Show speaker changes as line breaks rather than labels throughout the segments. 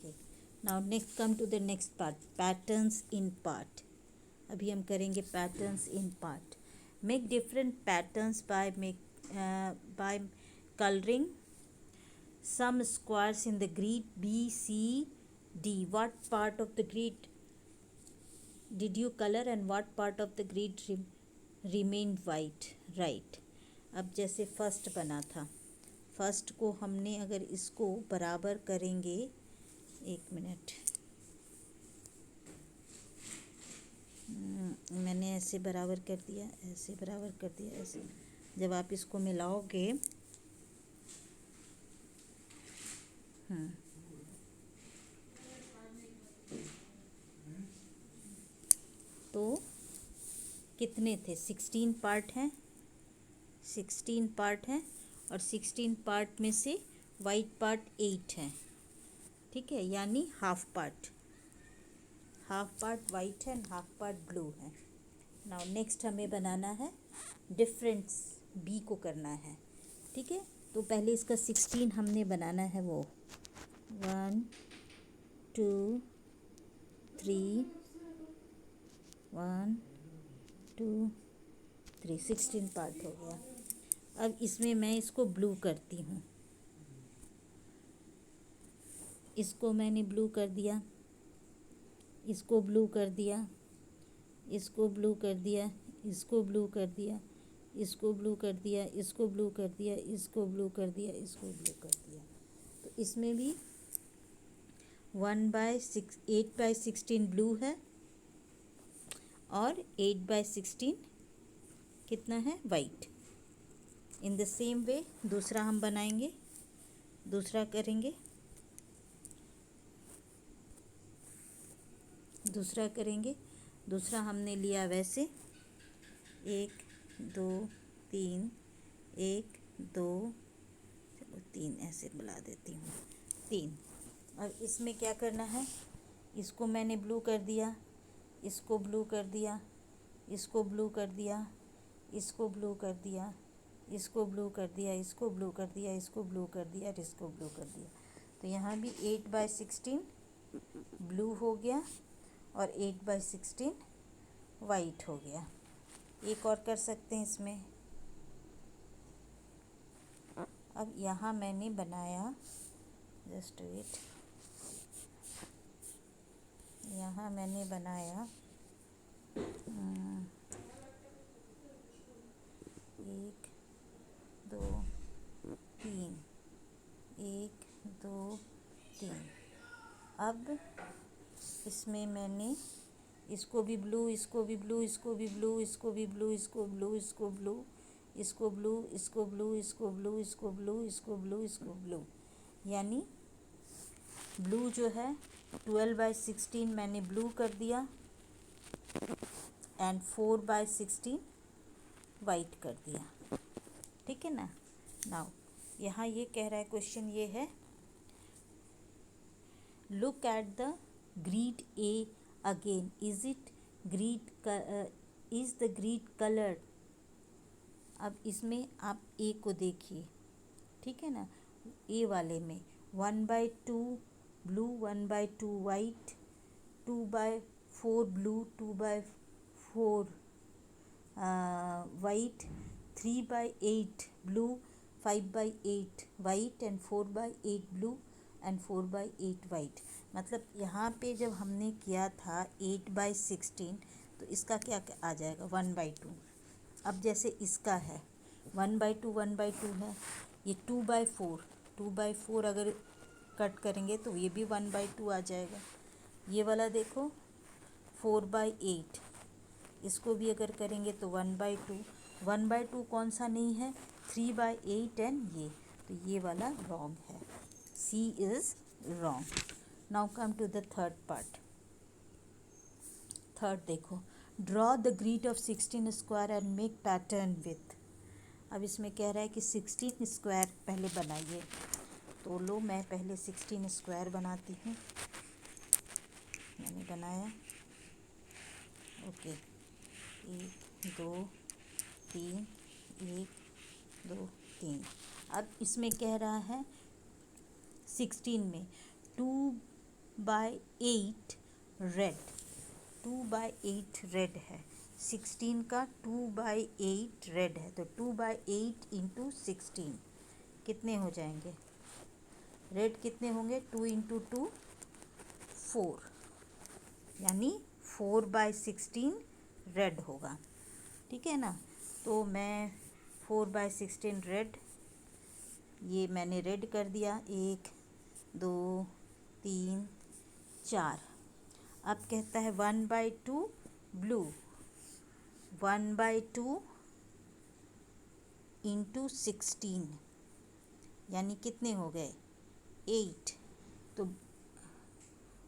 Okay, now next come to the next part, patterns in part. अभी हम करेंगे patterns in part. Make different patterns by colouring some squares in the grid B, C, D. What part of the grid did you color and what part of the grid remained white? Right. अब जैसे first बना था, first को हमने अगर इसको बराबर करेंगे, एक मिनट, मैंने ऐसे बराबर कर दिया, ऐसे बराबर कर दिया, ऐसे। जब आप इसको मिलाओगे तो कितने थे? 16 पार्ट हैं, 16 पार्ट हैं, और 16 पार्ट में से वाइट पार्ट 8 हैं, ठीक है, यानी हाफ पार्ट वाइट है एंड हाफ पार्ट ब्लू है। नाउ नेक्स्ट हमें बनाना है डिफरेंस, बी को करना है, ठीक है। तो पहले इसका 16 हमने बनाना है, वो 1 2 3 1 2 3 16 पार्ट हो गया। अब इसमें मैं इसको ब्लू करती हूँ, इसको मैंने ब्लू कर दिया, इसको ब्लू कर दिया, इसको ब्लू कर दिया, इसको ब्लू कर दिया, इसको ब्लू कर दिया, इसको ब्लू कर दिया, इसको ब्लू कर दिया, इसको ब्लू कर दिया। तो इसमें भी 8/16 ब्लू है और 8/16 कितना है? White. In the same way दूसरा हम बनाएंगे, दूसरा करेंगे, दूसरा हमने लिया वैसे 1 2 3 1 2, चलो 3 ऐसे बुला देती हूँ, 3। अब इसमें क्या करना है? इसको मैंने ब्लू कर दिया, इसको ब्लू कर दिया, इसको ब्लू कर दिया, इसको ब्लू कर दिया, इसको ब्लू कर दिया, इसको ब्लू कर दिया, इसको ब्लू कर दिया और इसको ब्लू कर दिया। तो यहाँ भी 8/16 ब्लू हो गया और 8/16 वाइट हो गया। एक और कर सकते हैं इसमें। अब यहाँ मैंने बनाया, जस्ट वेट, यहाँ मैंने बनाया 1 2 3 1 2 3। अब इसमें मैंने इसको भी ब्लू, इसको भी ब्लू, इसको भी ब्लू, इसको भी ब्लू, इसको ब्लू, इसको ब्लू, इसको ब्लू, इसको ब्लू, इसको ब्लू, इसको ब्लू, इसको ब्लू, इसको ब्लू, यानी ब्लू जो है 12/16 मैंने ब्लू कर दिया एंड 4/16 वाइट कर दिया, ठीक है ना। नाउ यहाँ ये कह रहा है, क्वेश्चन ये है, look at the grid A again, is the grid coloured. अब इसमें आप ए को देखिए, ठीक है ना, ए वाले में 1/2 blue, 1/2 white, 2/4 blue, 2/4 white, 3/8 blue, 5/8 white and 4/8 blue and 4/8 white. मतलब यहाँ पे जब हमने किया था 8/16 तो इसका क्या आ जाएगा? 1/2। अब जैसे इसका है 1/2 1/2 है, ये 2/4 अगर कट करेंगे तो ये भी 1/2 आ जाएगा। ये वाला देखो 4/8, इसको भी अगर करेंगे तो 1/2। 1/2 कौन सा नहीं है? 3/8 एंड ये, तो ये वाला रॉन्ग है, C is wrong. Now come to the third part. Third देखो, draw the grid of 16 square and make pattern with. अब इसमें कह रहा है कि 16 स्क्वायर पहले बनाइए, तो लो मैं पहले 16 स्क्वायर बनाती हूँ। मैंने बनाया, ओके, 1 2 3 1 2 3। अब इसमें कह रहा है 16 में 2 बाय 8 रेड, 2/8 रेड है, 16 का 2/8 रेड है, तो 2/8 इंटू 16 कितने हो जाएंगे? रेड कितने होंगे? 2 इंटू 2 4, यानी 4/16 रेड होगा। ठीक है ना? तो मैं 4/16 रेड, ये मैंने रेड कर दिया, 1 2 3 4। अब कहता है 1/2 ब्लू, 1/2 इंटू 16 यानी कितने हो गए? 8। तो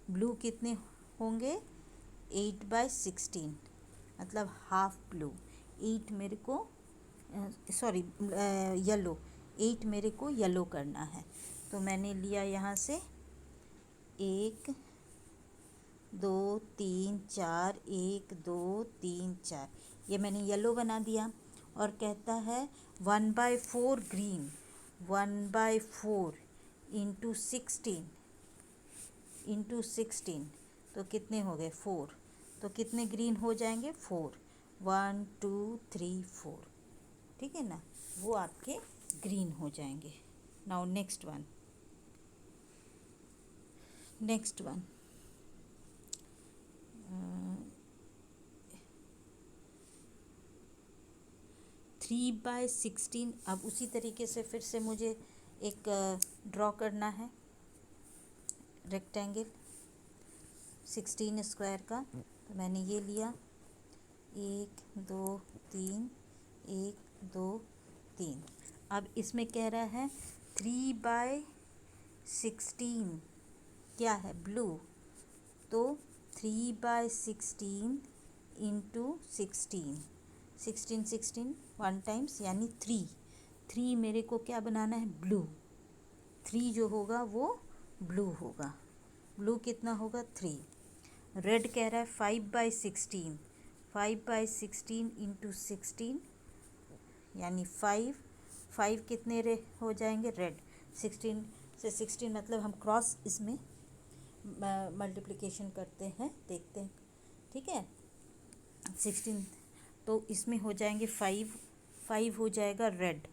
ब्लू कितने होंगे? 8/16 मतलब हाफ ब्लू। 8 मेरे को सॉरी येलो, 8 मेरे को येलो करना है। तो मैंने लिया यहाँ से 1 2 3 4, 1 2 3 4, ये मैंने येलो बना दिया। और कहता है 1/4 ग्रीन, 1/4 इंटू 16 तो कितने हो गए? 4। तो कितने ग्रीन हो जाएंगे? 4, 1 2 3 4। ठीक है ना? वो आपके ग्रीन हो जाएंगे। Now next one 3/16। अब उसी तरीके से फिर से मुझे एक ड्रॉ करना है रेक्टेंगल 16 स्क्वायर का। तो मैंने ये लिया 1 2 3, 1 2 3। अब इसमें कह रहा है 3/16 क्या है? ब्लू। तो 3/16 इंटू 16, 16 1 टाइम्स यानी 3 मेरे को क्या बनाना है? ब्लू। 3 जो होगा वो ब्लू होगा। ब्लू कितना होगा? 3। रेड कह रहा है 5/16, 5/16 इंटू 16 यानी 5 कितने हो जाएंगे? रेड। 16 से 16 मतलब हम क्रॉस इसमें मल्टीप्लिकेशन करते हैं, देखते हैं। ठीक है? 16 तो इसमें हो जाएंगे 5 हो जाएगा रेड।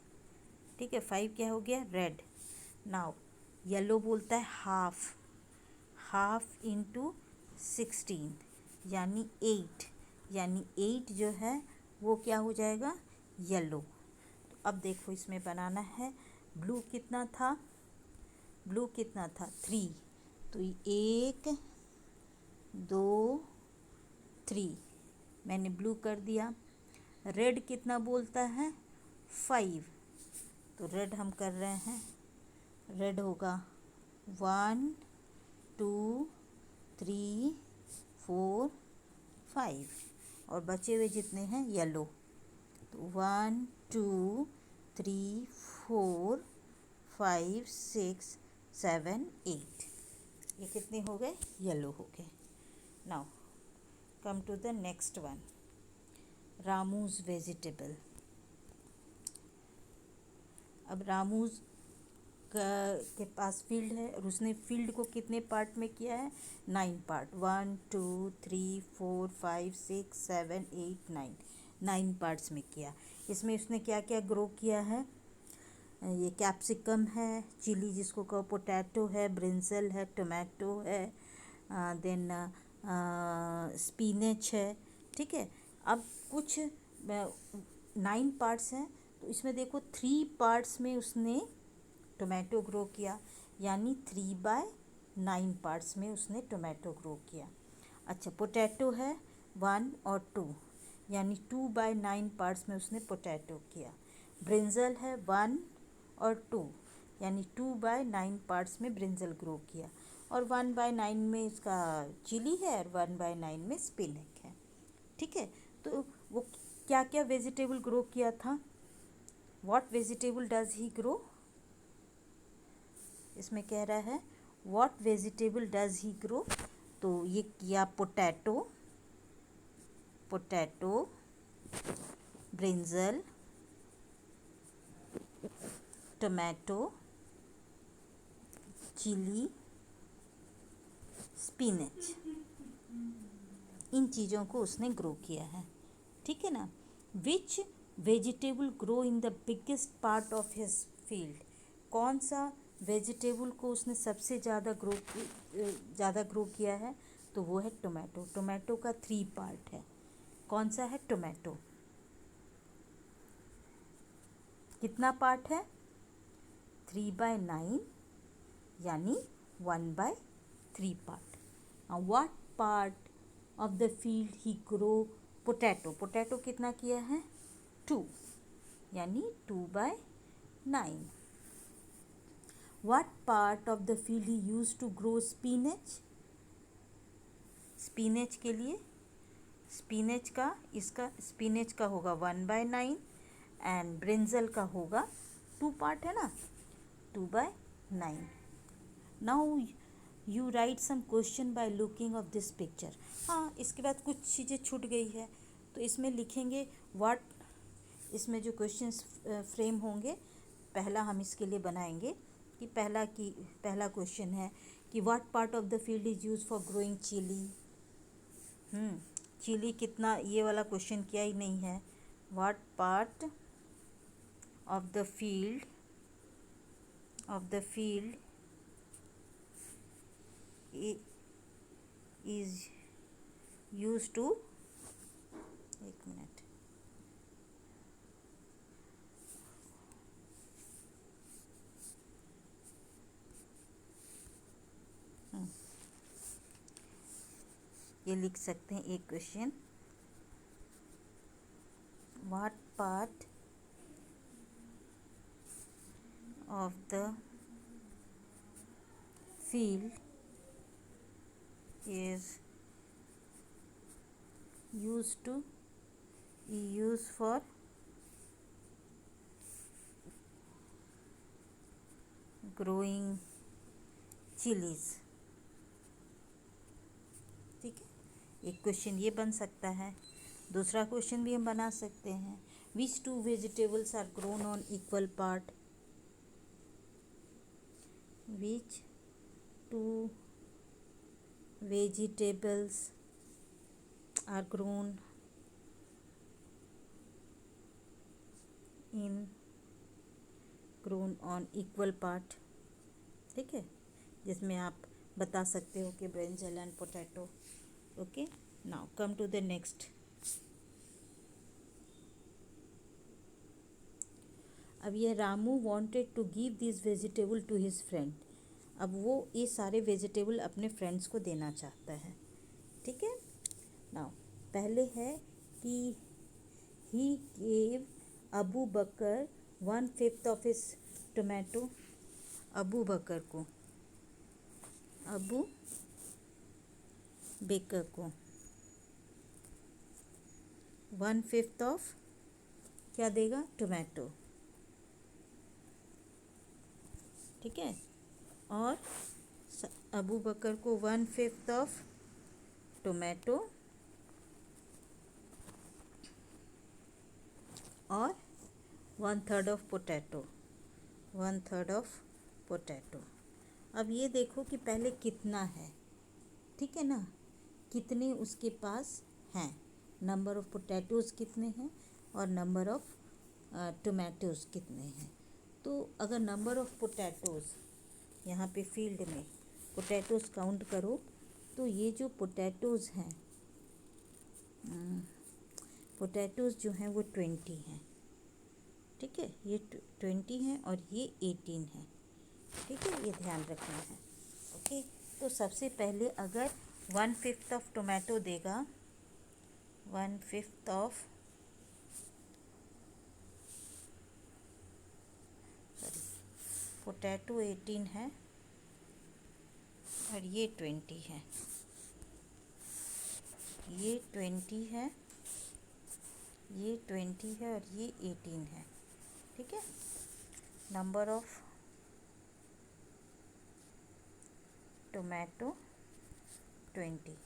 ठीक है? 5 क्या हो गया? रेड। नाउ येलो बोलता है हाफ इंटू 16 यानी 8, यानी 8 जो है वो क्या हो जाएगा? येलो। तो अब देखो इसमें बनाना है। ब्लू कितना था? 3। तो 1 2 3 मैंने ब्लू कर दिया। रेड कितना बोलता है? 5। तो रेड हम कर रहे हैं, रेड होगा 1 2 3 4 5 और बचे हुए जितने हैं येलो। तो 1 2 3 4 5 6 7 8, ये कितने हो गए? येलो हो गए। Now come to the next one, Ramu's vegetable. अब रामूज के पास फील्ड है और उसने फील्ड को कितने पार्ट में किया है? 9 पार्ट। 1 2 3 4 5 6 7 8 9 पार्ट्स में किया। इसमें उसने क्या क्या ग्रो किया है? ये कैप्सिकम है, चिली जिसको कहो, पोटैटो है, ब्रिंजल है, टोमेटो है, देन स्पिनच है। ठीक है? अब कुछ 9 पार्ट्स हैं, तो इसमें देखो 3 पार्ट्स में उसने टोमेटो ग्रो किया, यानी 3/9 पार्ट्स में उसने टोमेटो ग्रो किया। अच्छा, पोटैटो है 1 और 2, यानी 2/9 पार्ट्स में उसने पोटैटो किया। ब्रिंजल है 1 और 2, यानी 2/9 पार्ट्स में ब्रिंजल ग्रो किया। और 1/9 में इसका चिली है और 1/9 में स्पिनच है। ठीक है? तो वो क्या क्या वेजिटेबल ग्रो किया था? What vegetable does he grow? इसमें कह रहा है what vegetable does he grow. तो ये किया potato, brinjal, tomato, chilli, spinach, इन चीज़ों को उसने ग्रो किया है, ठीक है ना। Which vegetable grow in the biggest part of his field, कौन सा वेजिटेबल को उसने सबसे ज़्यादा ग्रो किया है, तो वो है टोमेटो। टोमेटो का 3 पार्ट है, कौन सा है, टोमेटो। कितना पार्ट है, 3/9, यानी 1/3 part. What part of the field he grow potato, potato कितना किया है, 2, यानी 2/9। What part of the field he use to grow spinach, spinach के लिए स्पिनच का, इसका स्पिनच का होगा 1/9 एंड ब्रिंजल का होगा 2 पार्ट है ना, 2/9। Now you write some question by looking of this picture. हाँ, इसके बाद कुछ चीज़ें छूट गई है, तो इसमें लिखेंगे व्हाट, इसमें जो क्वेश्चंस फ्रेम होंगे, पहला हम इसके लिए बनाएंगे कि पहला क्वेश्चन है कि what part of the field is use for growing chilli. Chilli कितना, ये वाला क्वेश्चन किया ही नहीं है। What part of the field is use to, एक मिनट, ये लिख सकते हैं एक question, what part of the field is used for growing chilies, ठीक है। एक क्वेश्चन ये बन सकता है। दूसरा क्वेश्चन भी हम बना सकते हैं, which 2 vegetables are grown on equal part, which 2 vegetables are grown on equal part, ठीक है, जिसमें आप बता सकते हो कि brinjal and potato. Okay, now come to the next. अब ये Ramu wanted to give this vegetable to his friend, अब वो ये सारे वेजिटेबल अपने फ्रेंड्स को देना चाहता है, ठीक है। नाउ पहले है कि he gave Abu Bakar 1/5 of his tomato, Abu Baker को 1/5 ऑफ क्या देगा, टोमेटो, ठीक है। और अबू बकर को 1/5 ऑफ टोमेटो और 1/3 ऑफ पोटैटो, 1/3 ऑफ पोटैटो। अब ये देखो कि पहले कितना है, ठीक है ना, कितने उसके पास हैं, नंबर ऑफ पोटैटोज़ कितने हैं और नंबर ऑफ टोमेटोज़ कितने हैं। तो अगर नंबर ऑफ पोटैटोज़ यहाँ पे फील्ड में पोटैटोज़ काउंट करो, तो ये जो पोटैटोज़ हैं, पोटैटोज़ जो हैं वो 20 हैं, ठीक है, ये 20 हैं और ये 18 हैं, ठीक है, ये ध्यान रखना है। ओके, तो सबसे पहले अगर 1/5 ऑफ टोमेटो देगा, 1/5 ऑफ पोटैटो 18 है और ये 20 है, ये 20 है, ये 20 है और ये 18 है, ठीक है। Number of tomato 20।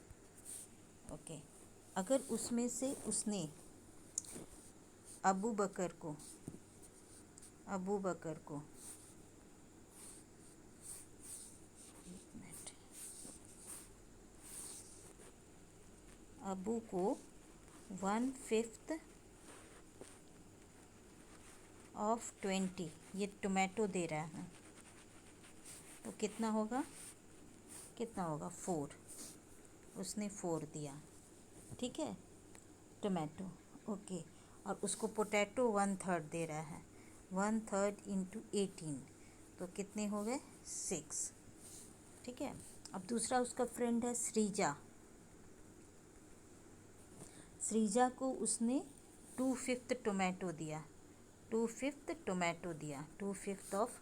ओके, अगर उसमें से उसने अबू बकर को अबू को 1/5 ऑफ 20, ये टोमेटो दे रहा है, तो कितना होगा 4, उसने 4 दिया, ठीक है, टोमेटो। ओके, और उसको पोटैटो 1/3 दे रहा है, 1/3 इंटू 18, तो कितने हो गए 6, ठीक है। अब दूसरा उसका फ्रेंड है सृजा, सृजा को उसने 2/5 टोमेटो दिया, 2/5 टोमेटो दिया, 2/5 ऑफ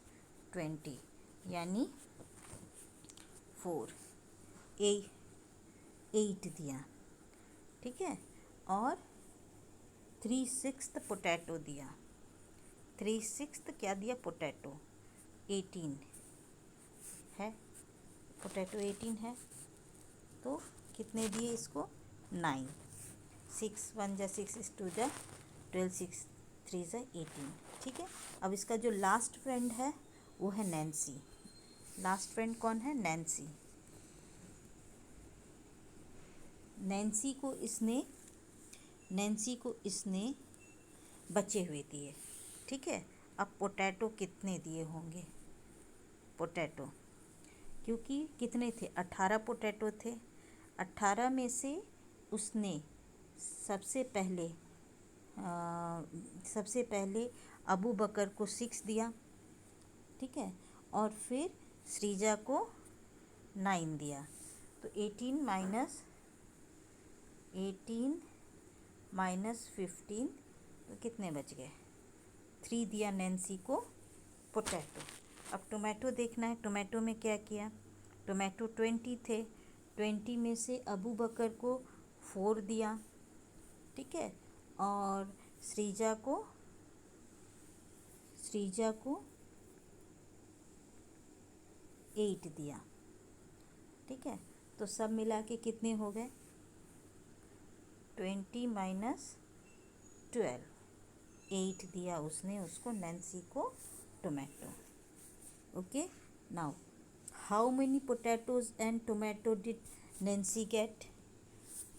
20 यानी 4, 8 दिया, ठीक है। और 3/6 पोटैटो दिया, 3/6 क्या दिया पोटैटो, 18 है, पोटैटो 18 है, तो कितने दिए इसको 9, 6 1 जा 6 is 2 जा 12, 6 3 जा 18, ठीक है। अब इसका जो लास्ट फ्रेंड है वो है नैन्सी, लास्ट फ्रेंड कौन है नैन्सी, नैन्सी को इसने बचे हुए दिए, ठीक है। अब पोटैटो कितने दिए होंगे, पोटैटो क्योंकि कितने थे 18 पोटैटो थे, 18 में से उसने सबसे पहले अबू बकर को 6 दिया, ठीक है, और फिर सृजा को 9 दिया, तो 18 माइनस 15, तो कितने बच गए 3 दिया नैन्सी को पोटैटो। अब टोमेटो देखना है, टोमेटो में क्या किया, टोमेटो 20 थे, 20 में से अबू बकर को 4 दिया, ठीक है, और सृजा को 8 दिया, ठीक है, तो सब मिला के कितने हो गए 20 माइनस 12, 8 दिया उसने उसको नैन्सी को tomato. Okay, now how many potatoes and tomato did Nancy get,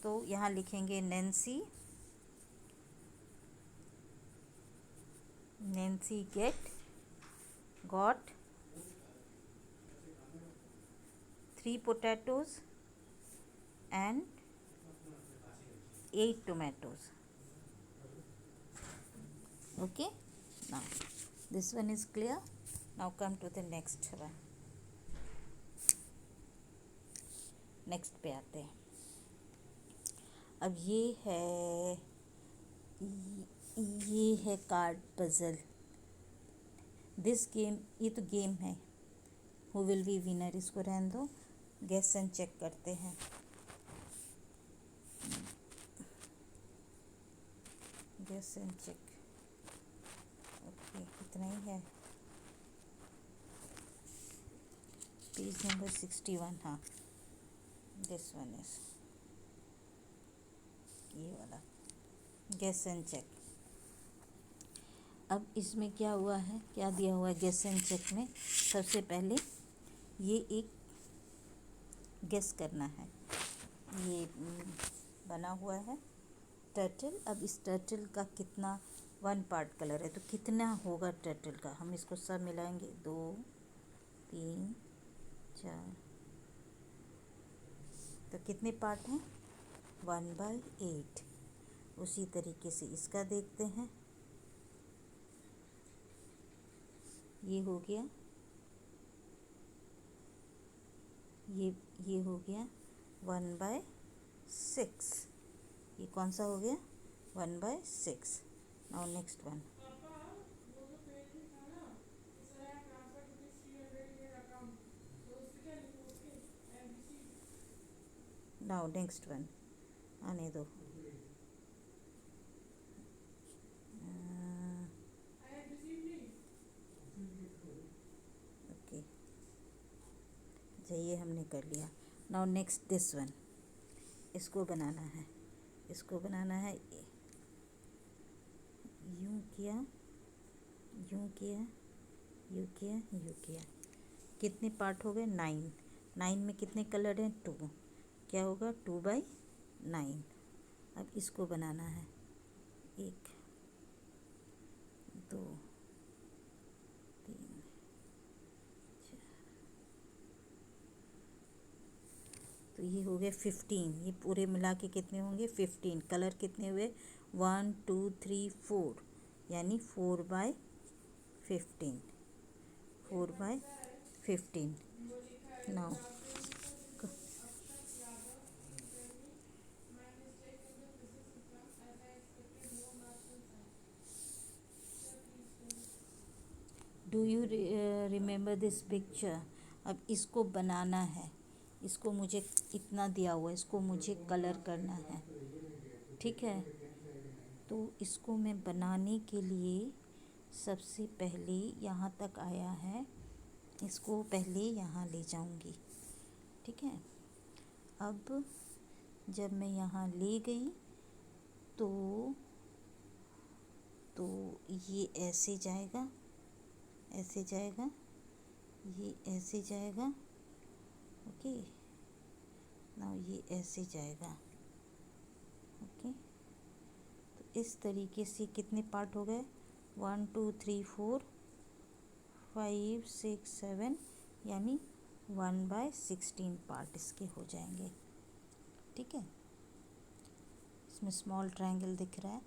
तो यहाँ लिखेंगे Nancy got 3 potatoes and 8 tomatoes. Okay, now this one is clear. Now come to the next one. Next पे आते हैं। अब ये है कार्ड पजल। दिस गेम, ये तो गेम है। हु विल बी विनर, इसको रहने दो, गेस एंड चेक करते हैं। गेस एंड चेक, ओके, इतना ही है। पेज नंबर 61, हाँ, दिस वन इज ये वाला, गेस एंड चेक। अब इसमें क्या हुआ है, क्या दिया हुआ है गेस एंड चेक में, सबसे पहले ये एक गेस करना है। ये बना हुआ है टर्टल। अब इस टर्टल का कितना 1 पार्ट कलर है, तो कितना होगा टर्टल का, हम इसको सब मिलाएंगे, 2 3 4, तो कितने पार्ट हैं 1/8। उसी तरीके से इसका देखते हैं, ये हो गया, ये हो गया 1/6। ये कौन सा हो गया 1/6। Now next one, now next one आने दो। ओके, ये हमने कर लिया। नाउ नेक्स्ट दिस वन, इसको बनाना है, इसको बनाना है। यूँ किया, यूँ किया, यूँ किया, यूँ किया, कितने पार्ट हो गए 9। 9 में कितने कलर हैं 2, क्या होगा 2/9। अब इसको बनाना है, 1 2 3 4, तो ये हो गए 15। ये पूरे मिला के कितने होंगे? 15। कलर कितने हुए? 1 2 3 4, यानी 4/15, 4/15। Now do you remember this picture? अब इसको बनाना है, इसको मुझे इतना दिया हुआ है, इसको मुझे कलर करना है, ठीक है। तो इसको मैं बनाने के लिए सबसे पहले यहाँ तक आया है, इसको पहले यहाँ ले जाऊँगी, ठीक है। अब जब मैं यहाँ ले गई तो ये ऐसे जाएगा, ऐसे जाएगा, ये ऐसे जाएगा, ओके। नाउ ये ऐसे जाएगा, ओके। तो इस तरीके से कितने पार्ट हो गए? 1 2 3 4 5 6 7, यानी 1/16 पार्ट इसके हो जाएंगे, ठीक है। इसमें स्मॉल ट्रायंगल दिख रहा है,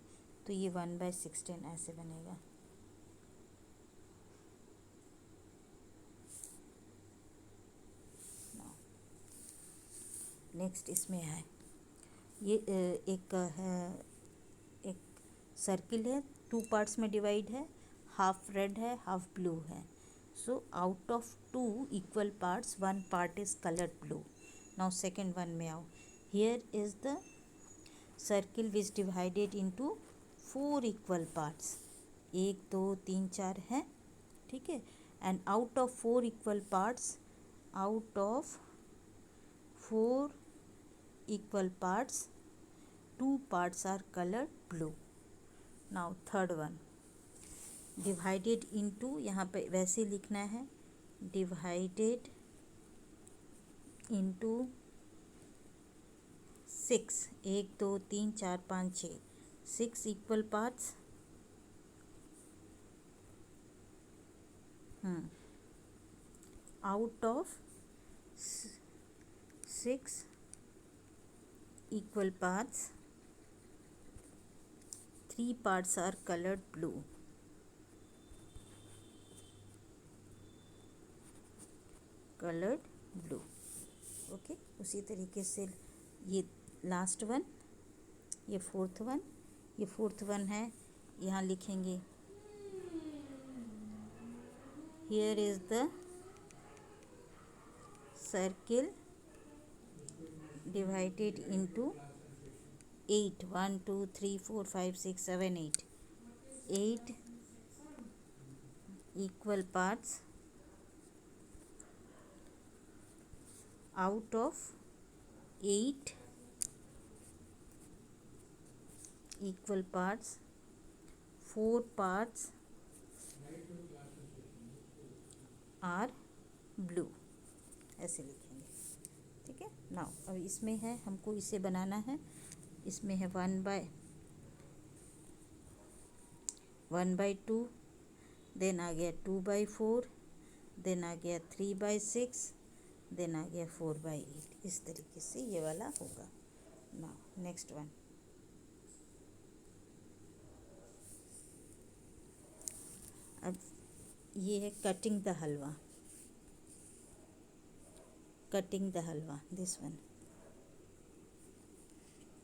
तो ये 1/16 ऐसे बनेगा। नेक्स्ट इसमें है ये एक सर्किल है, 2 पार्ट्स में डिवाइड है, हाफ रेड है, हाफ ब्लू है। So out of 2 equal parts 1 part is coloured blue. Now second one में आओ, here is the circle which divided into 4 equal parts, 1 2 3 4 है, ठीक है। And out of 4 equal parts, out of 4 equal parts 2 parts are colored blue. Now third one, divided into, यहाँ पे वैसे लिखना है, divided into 6, 1 2 3 4 5 6, 6 equal parts, out of 6 equal parts 3 parts are colored blue. Colored blue, okay. उसी तरीके से ये last one, ये फोर्थ वन, ये फोर्थ वन है, यहाँ लिखेंगे here is the circle divided into 8, 1 2 3 4 5 6 7 8, 8 equal parts out of 8 equal parts 4 parts are blue, ऐसे लिखेंगे, ठीक है। नाउ अब इसमें है, हमको इसे बनाना है, इसमें है 1/2, देन आ गया 2/4, देन आ गया 3/6, देन आ गया 4/8। इस तरीके से ये वाला होगा। नाउ नेक्स्ट वन, अब ये है cutting the halwa, cutting the halwa, this one.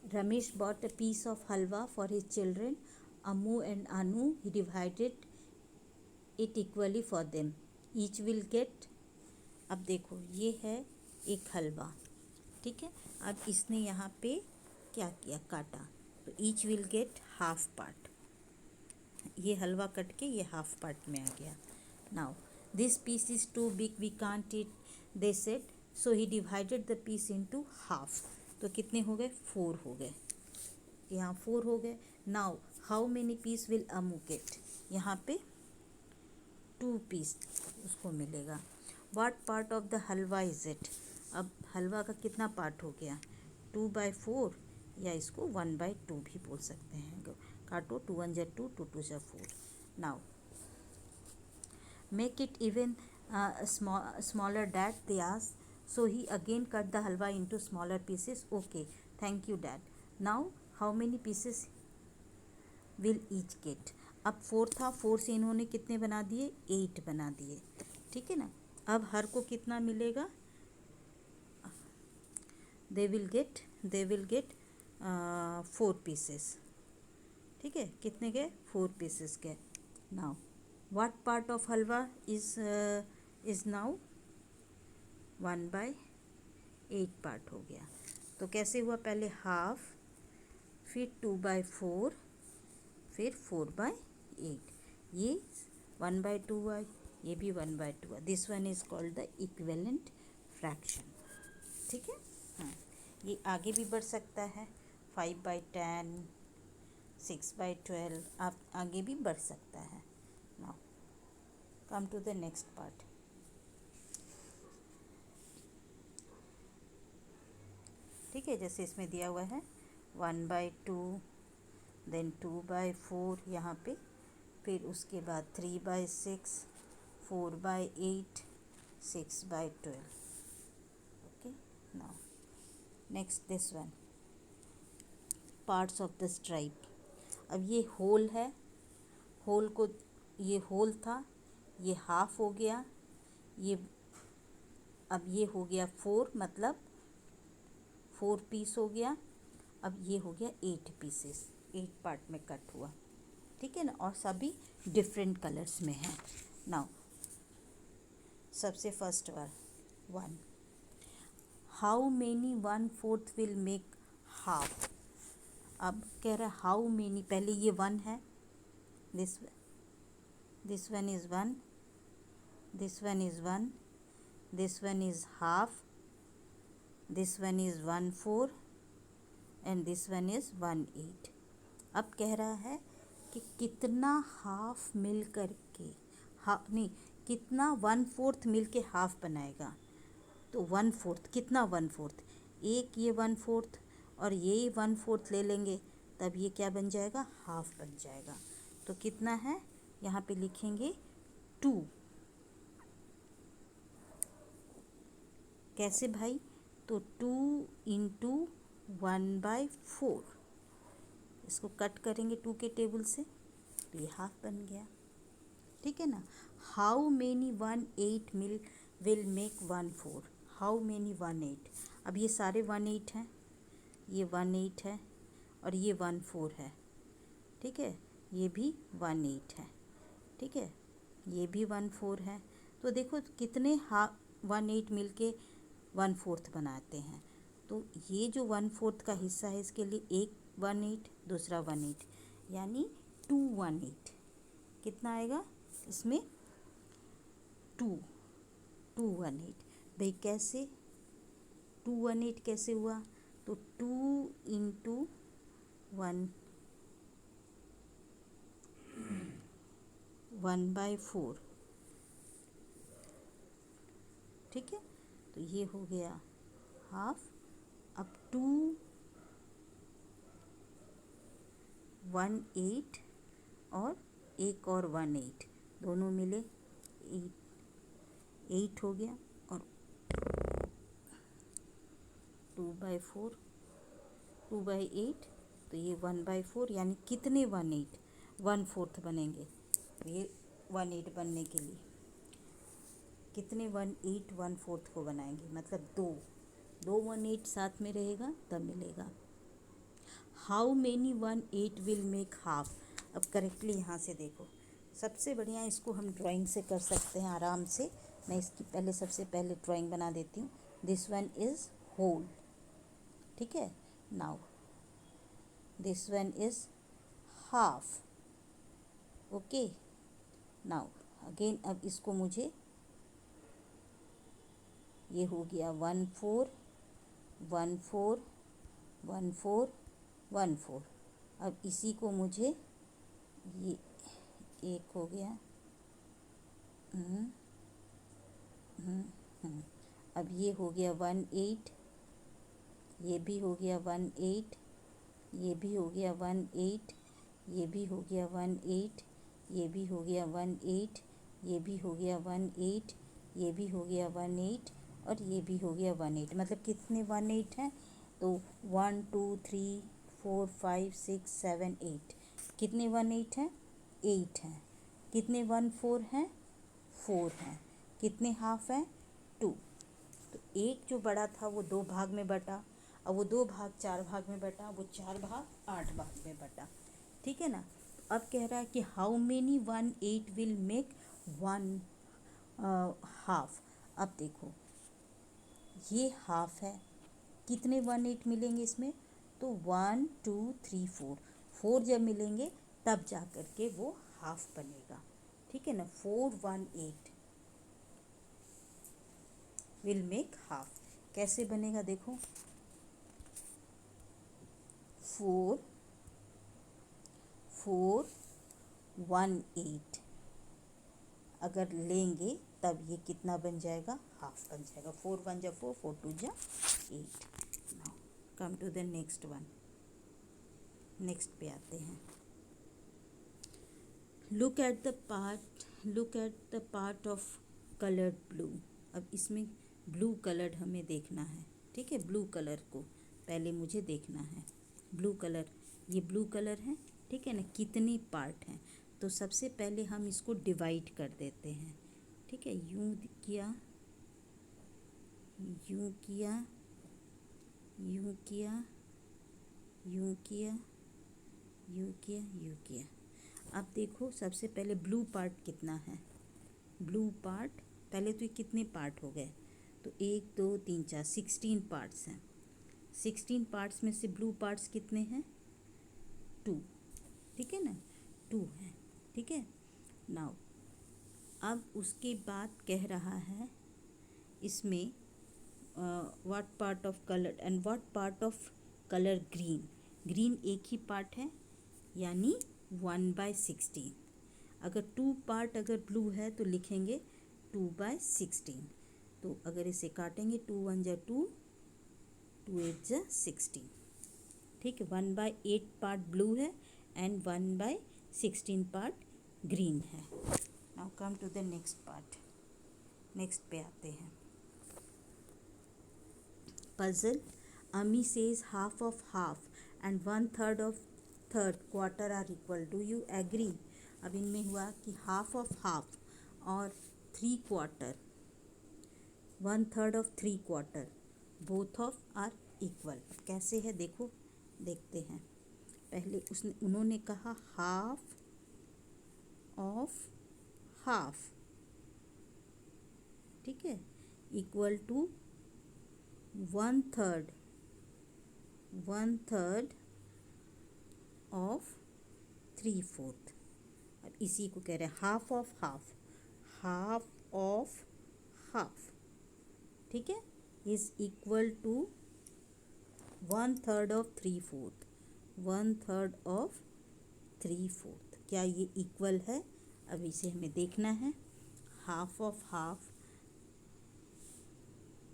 Ramesh bought a piece of halwa for his children, Ammu and Anu. He divided it equally for them. Each will get, अब देखो ये है एक हलवा, ठीक है। अब इसने यहाँ पे क्या किया? काटा, तो each will get half part. ये हलवा कट के ये हाफ पार्ट में आ गया। Now this piece is too big, we can't it, they said, so he divided the piece into half. तो कितने हो गए? 4 हो गए, यहाँ 4 हो गए। Now how many piece will Amu get? यहाँ पे 2 पीस उसको मिलेगा। What part of the halwa is it? अब हलवा का कितना पार्ट हो गया? 2/4, या इसको 1/2 भी बोल सकते हैं। काटो, 2 1 जा 2, 2 2 जा 4। Now make it even smaller, dad, they asked. So he again cut the halwa into smaller pieces. Okay, thank you dad. Now how many pieces will each get? अब 4 था, 4 से इन्होंने कितने बना दिए? 8 बना दिए। ठीक है ना। अब हर को कितना मिलेगा? they will get 4 pieces। ठीक है, कितने गए? 4 pieces गए। now what part of halwa is now 1/8 part हो गया। तो कैसे हुआ? पहले हाफ, फिर 2/4, फिर 4/8। ये 1/2 हुआ, ये भी 1/2 हुआ। This one is called the equivalent fraction. ठीक है। हाँ, ये आगे भी बढ़ सकता है, 5/10, 6/12, आप आगे भी बढ़ सकता है। Now come to the next part. ठीक है, जैसे इसमें दिया हुआ है 1/2, देन 2/4 यहाँ पे, फिर उसके बाद 3/6, 4/8, 6/12। Okay, now next this one, parts of the stripe. अब ये होल है, होल को, ये होल था, ये हाफ हो गया, ये अब ये हो गया 4, मतलब 4 पीस हो गया। अब ये हो गया 8 पीसेस, 8 पार्ट में कट हुआ। ठीक है ना, और सभी डिफरेंट कलर्स में है। नाउ सबसे first one, how many 1/4 will make half. अब कह रहा है हाउ मेनी, पहले ये 1 है, this one is 1, this one is 1, this one is half, this one is 1/4 and this one is 1/8। अब कह रहा है कि कितना हाफ मिल करके, नहीं, कितना 1/4 मिल के हाफ बनाएगा। तो 1/4 कितना, 1/4, एक ये 1/4 और ये 1/4 ले लेंगे, तब ये क्या बन जाएगा? हाफ बन जाएगा। तो कितना है? यहाँ पे लिखेंगे 2। कैसे भाई? तो 2 × 1/4, इसको कट करेंगे 2 के टेबल से, तो ये हाफ बन गया। ठीक है ना। How many 1/8 will make 1/4? How many 1/8? अब ये सारे 1/8 हैं, ये 1/8 है और ये 1/4 है। ठीक है, ये भी 1/8 है। ठीक है, ये भी 1/4 है। तो देखो कितने 1/8 मिल के 1/4 बनाते हैं। तो ये जो 1/4 का हिस्सा है, इसके लिए एक 1/8, दूसरा 1/8, यानी 2 1/8। कितना आएगा इसमें? 2 1/8। भाई कैसे 2 1/8 कैसे हुआ? तो 2 × 1/4। ठीक है, तो ये हो गया हाफ। अब 2 1/8 और एक और 1/8, दोनों मिले 8 हो गया, और 2/4, 2/8, तो ये 1/4, यानी कितने 1/8? 1/4 बनेंगे। ये 1/8 बनने के लिए कितने 1/8 1/4 को बनाएंगे? मतलब 2 1/8 साथ में रहेगा तब मिलेगा। How many 1/8 will make half? अब करेक्टली यहाँ से देखो, सबसे बढ़िया इसको हम ड्राइंग से कर सकते हैं आराम से। मैं इसकी सबसे पहले ड्राइंग बना देती हूँ। This one is whole. ठीक है, now this one is half. Okay, now again, अब इसको मुझे, ये हो गया 1/4 1/4 1/4 1/4। अब इसी को मुझे, ये एक हो गया, अब ये हो गया 1/8, ये भी हो गया 1/8, ये भी हो गया 1/8, ये भी हो गया 1/8, ये भी हो गया 1/8, ये भी हो गया 1/8, ये भी हो गया 1/8 और ये भी हो गया 1/8। मतलब कितने 1/8 हैं? तो 1 2 3 4 5 6 7 8। कितने 1/8 हैं? 8 हैं। कितने 1/4 हैं? 4 हैं। कितने हाफ हैं? 2। तो एक जो बड़ा था वो 2 भाग में बटा, अब वो 2 भाग 4 भाग में बटा, वो 4 भाग 8 भाग में बटा। ठीक है ना? अब कह रहा है कि how many 1/8 will make 1 half. अब देखो ये हाफ है, कितने 1/8 मिलेंगे इसमें? तो 1 2 3 4, 4 जब मिलेंगे तब जा कर के वो हाफ बनेगा। ठीक है ना? 4/1/8 विल मेक हाफ। कैसे बनेगा देखो, 4/4/1/8 अगर लेंगे तब ये कितना बन जाएगा? हाफ बन जाएगा। 4 1 जा 4, 4 2 जा 8। Now come to the next one. Next पे आते हैं। Look at the part of coloured blue. अब इसमें ब्लू कलर हमें देखना है। ठीक है, ब्लू कलर को पहले मुझे देखना है। ब्लू कलर, ये ब्लू कलर है। ठीक है ना? कितने पार्ट हैं? तो सबसे पहले हम इसको डिवाइड कर देते हैं। ठीक है, यूं किया, यूं किया, यूं किया, यूं किया, यूं किया, यूं किया। अब देखो सबसे पहले ब्लू पार्ट कितना है? ब्लू पार्ट पहले तो ये कितने पार्ट हो गए? तो 1 2 3 4 16 पार्ट्स हैं। 16 पार्ट्स में से ब्लू पार्ट्स कितने हैं? 2। ठीक है ना? 2 हैं। ठीक है। नाउ अब उसके बाद कह रहा है इसमें what part of colour and what part of colour green. Green एक ही पार्ट है, यानी 1/16। अगर 2 पार्ट अगर ब्लू है तो लिखेंगे 2/16। तो अगर इसे काटेंगे 2 1 जा 2, 2 8 जा 16। ठीक है, 1/8 पार्ट ब्लू है एंड 1/16 पार्ट ग्रीन है। Now come to the next part. Next पे आते हैं। Puzzle. Ami says half of half and 1/3 of third quarter are equal. Do you agree? अब इनमें हुआ कि half of half और 3/4, 1/3 of 3/4 both of are equal. अब कैसे है देखो, देखते हैं। पहले उन्होंने कहा half of half, ठीक है, इक्वल टू 1/3 ऑफ 3/4। अब इसी को कह रहे हैं half of half, half of half. ठीक है, is equal to 1/3 of 3/4, 1/3 of 3/4। क्या ये इक्वल है? अब इसे हमें देखना है। हाफ ऑफ हाफ,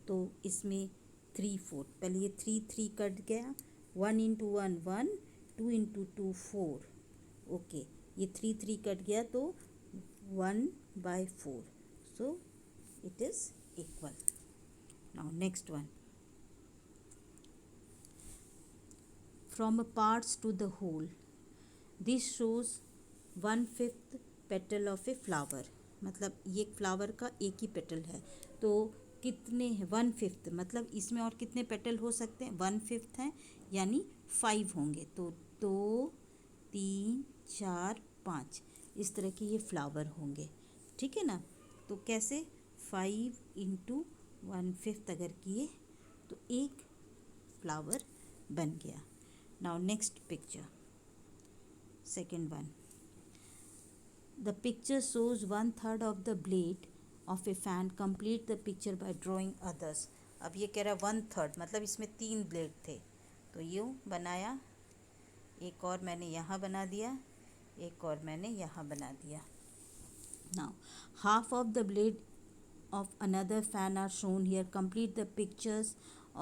तो इसमें 3/4, पहले ये 3 3 कट गया, 1 इंटू 1 1, 2 इंटू 2 4। ओके, ये 3 3 कट गया तो 1/4, so it is equal. Now next one. From a parts to the whole, this shows 1/5 petal of a flower. मतलब ये फ्लावर का एक ही पेटल है, तो कितने हैं? 1/5, मतलब इसमें और कितने पेटल हो सकते हैं? 1/5 हैं, यानी 5 होंगे। तो 2 3 4 5 इस तरह के ये फ्लावर होंगे। ठीक है ना? तो कैसे? 5 इंटू 1/5 अगर किए तो एक फ्लावर बन गया। Now next picture, second one. The picture shows 1/3 of the blade of a fan. Complete the picture by drawing others. अब ये कह रहा है 1/3, मतलब इसमें 3 ब्लेड थे, तो यूँ बनाया, एक और मैंने यहाँ बना दिया, एक और मैंने यहाँ बना दिया। Now half of the blade of another fan are shown here. Complete the pictures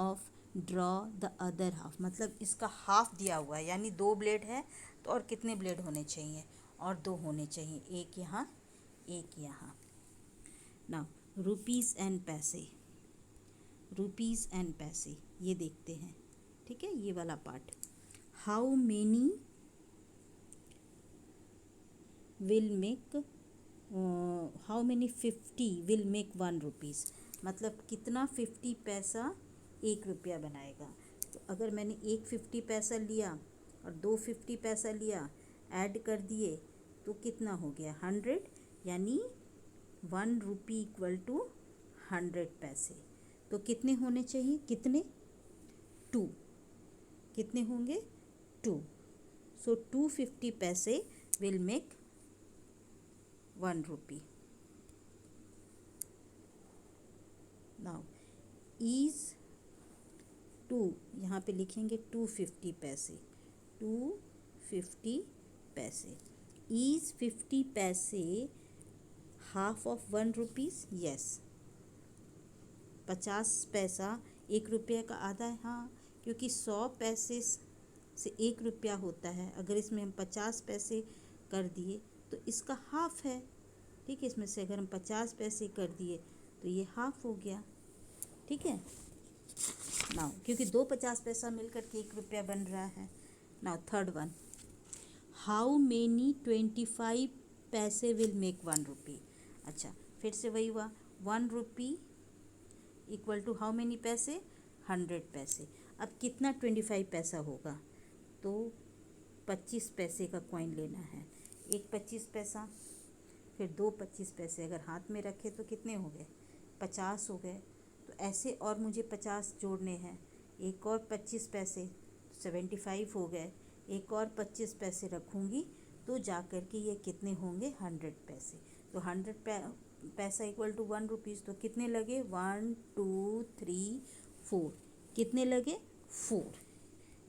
of draw the other half, मतलब इसका हाफ दिया हुआ है, यानी 2 ब्लेड है तो और कितने ब्लेड होने चाहिए, और 2 होने चाहिए, एक यहाँ एक यहाँ। नाउ रुपीज़ एंड पैसे, रुपीज़ एंड पैसे ये देखते हैं, ठीक है, ये वाला part. How many will make, how many 50 will make 1 rupees, मतलब कितना 50 पैसा 1 रुपया बनाएगा। तो अगर मैंने एक 50 पैसा लिया और 2 50 पैसा लिया, ऐड कर दिए तो कितना हो गया 100, यानी 1 रुपी इक्वल टू 100 पैसे। तो कितने होने चाहिए, कितने 2, कितने होंगे 2। सो 250 पैसे will make 1 rupee. Now is 2, यहाँ पे लिखेंगे 250 पैसे, 250 पैसे। इज 50 पैसे हाफ ऑफ 1 रुपीज़, यस। 50 पैसा 1 रुपये का आधा है, हाँ, क्योंकि 100 पैसे से 1 रुपया होता है, अगर इसमें हम 50 पैसे कर दिए तो इसका हाफ है, ठीक है। इसमें से अगर हम 50 पैसे कर दिए तो ये हाफ हो गया, ठीक है। नाउ क्योंकि 2 50 पैसा मिलकर के 1 रुपया बन रहा है। Now third one, how many 25 पैसे विल मेक 1 रुपी। अच्छा, फिर से वही हुआ, 1 रुपी इक्वल टू हाउ मेनी पैसे, 100 पैसे। अब कितना 25 पैसा होगा, तो 25 पैसे का कॉइन लेना है, एक 25 पैसा, फिर 2 25 पैसे अगर हाथ में रखे तो कितने हो गए, 50 हो गए। तो ऐसे और मुझे 50 जोड़ने हैं, एक और 25 पैसे 75 हो गए, एक और 25 पैसे रखूँगी तो जा कर के ये कितने होंगे 100 पैसे। तो 100 पैसा इक्वल टू 1 रुपीज़, तो कितने लगे 1 2 3 4, कितने लगे 4,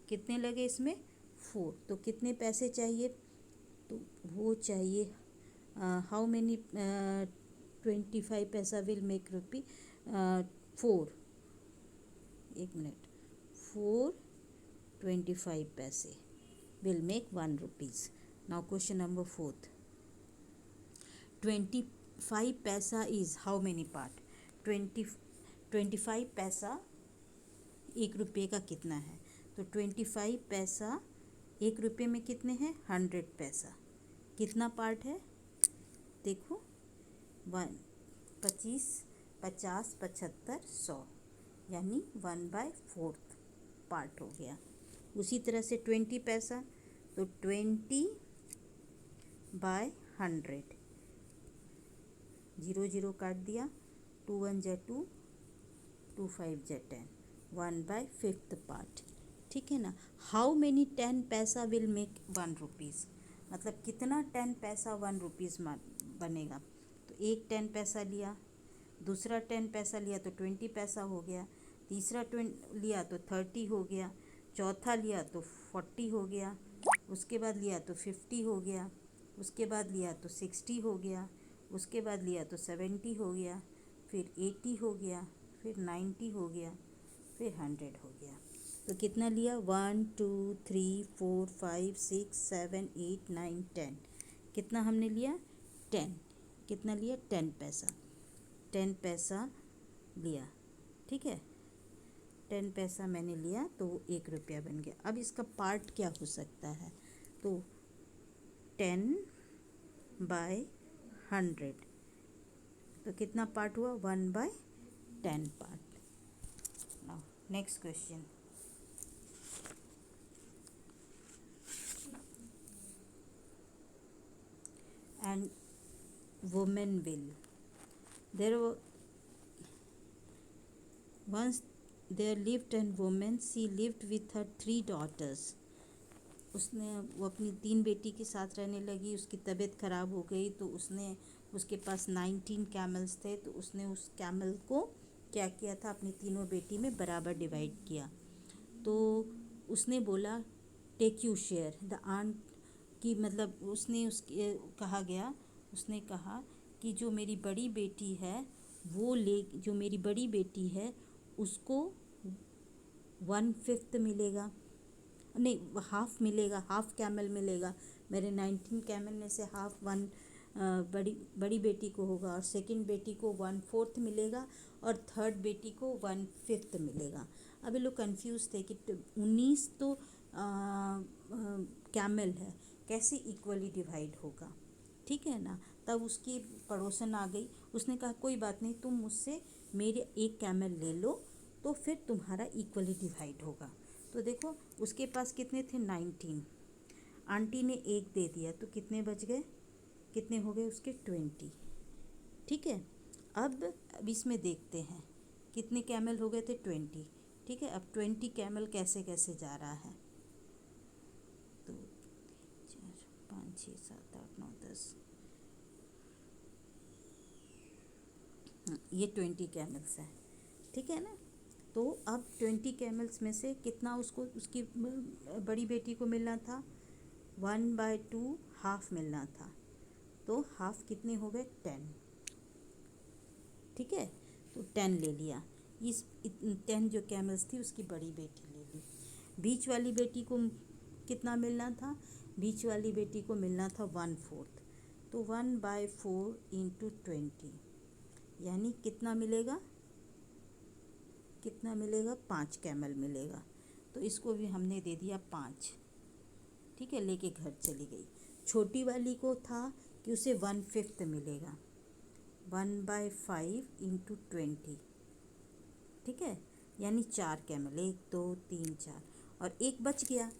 कितने लगे इसमें 4। तो कितने पैसे चाहिए, तो वो चाहिए हाउ मेनी 25 पैसा विल मेक रुपी 4, एक मिनट, 4 25 पैसे will make 1 rupees. Now question number 4, 25 पैसा इज़ हाउ मेनी पार्ट, 25 पैसा 1 रुपये का कितना है, तो 25 पैसा 1 रुपये में कितने हैं 100 पैसा, कितना पार्ट है देखो 1 25 50 75 100, यानी 1/4 पार्ट हो गया। उसी तरह से 20 पैसा, तो 20/100, 0 0 काट दिया, 2 1 जा 2, 2 5 जा 10, 1/5 पार्ट, ठीक है ना। हाउ मेनी 10 पैसा विल मेक 1 रुपीज़, मतलब कितना 10 पैसा 1 रुपीज़ बनेगा। तो एक 10 पैसा लिया, दूसरा 10 पैसा लिया तो 20 पैसा हो गया, तीसरा 20 लिया तो 30 हो गया, चौथा लिया तो 40 हो गया, उसके बाद लिया तो 50 हो गया, उसके बाद लिया तो 60 हो गया, उसके बाद लिया तो 70 हो गया, फिर 80 हो गया, फिर 90 हो गया, फिर 100 हो गया। तो कितना लिया 1 2 3 4 5 6 7 8 9 10, कितना हमने लिया 10, कितना लिया 10 पैसा, 10 पैसा लिया, ठीक है, 10 पैसा मैंने लिया तो 1 रुपया बन गया। अब इसका पार्ट क्या हो सकता है, तो 10/100, तो कितना पार्ट हुआ 1/10 part. Now next question, and women will, there once there lived an woman, she lived with her 3 daughters। उसने वो अपनी 3 बेटी के साथ रहने लगी, उसकी तबीयत ख़राब हो गई तो उसने, उसके पास 19 कैमल्स थे, तो उसने उस कैमल को क्या किया था अपनी तीनों बेटी में बराबर डिवाइड किया। तो उसने बोला take you share the aunt, की मतलब उसने उसके कहा गया, उसने कहा कि जो मेरी बड़ी बेटी है वो ले, जो मेरी बड़ी बेटी है उसको 1/5 मिलेगा, नहीं हाफ मिलेगा, हाफ कैमल मिलेगा। मेरे 19 कैमल में से हाफ वन बड़ी बड़ी बेटी को होगा, और सेकंड बेटी को 1/4 मिलेगा, और थर्ड बेटी को 1/5 मिलेगा। अभी लोग कंफ्यूज थे कि 19 तो कैमल है, कैसे इक्वली डिवाइड होगा, ठीक है ना। तब उसकी पड़ोसन आ गई, उसने कहा कोई बात नहीं, तुम मुझसे मेरे एक कैमल ले लो तो फिर तुम्हारा इक्वली डिवाइड होगा। तो देखो उसके पास कितने थे, 19। आंटी ने एक दे दिया तो कितने बच गए, कितने हो गए उसके, 20, ठीक है। अब इसमें देखते हैं कितने कैमल हो गए थे, 20, ठीक है। अब 20 कैमल कैसे कैसे जा रहा है, 2 4 5 6 7 8 9 10, ये 20 कैमल्स है, ठीक है ना। तो अब 20 कैमल्स में से कितना उसको उसकी बड़ी बेटी को मिलना था, 1/2 हाफ मिलना था। तो हाफ कितने हो गए, 10, ठीक है। तो 10 ले लिया, इस 10 जो कैमल्स थी उसकी बड़ी बेटी ले ली। बीच वाली बेटी को कितना मिलना था, बीच वाली बेटी को मिलना था 1/4, तो 1/4 इंटू 20, यानी कितना मिलेगा, कितना मिलेगा, 5 कैमल मिलेगा। तो इसको भी हमने दे दिया 5, ठीक है, लेके घर चली गई। छोटी वाली को था कि उसे 1/5 मिलेगा, 1/5 इंटू 20, ठीक है, यानी 4 कैमल, 1 2 3 4, और एक बच गया।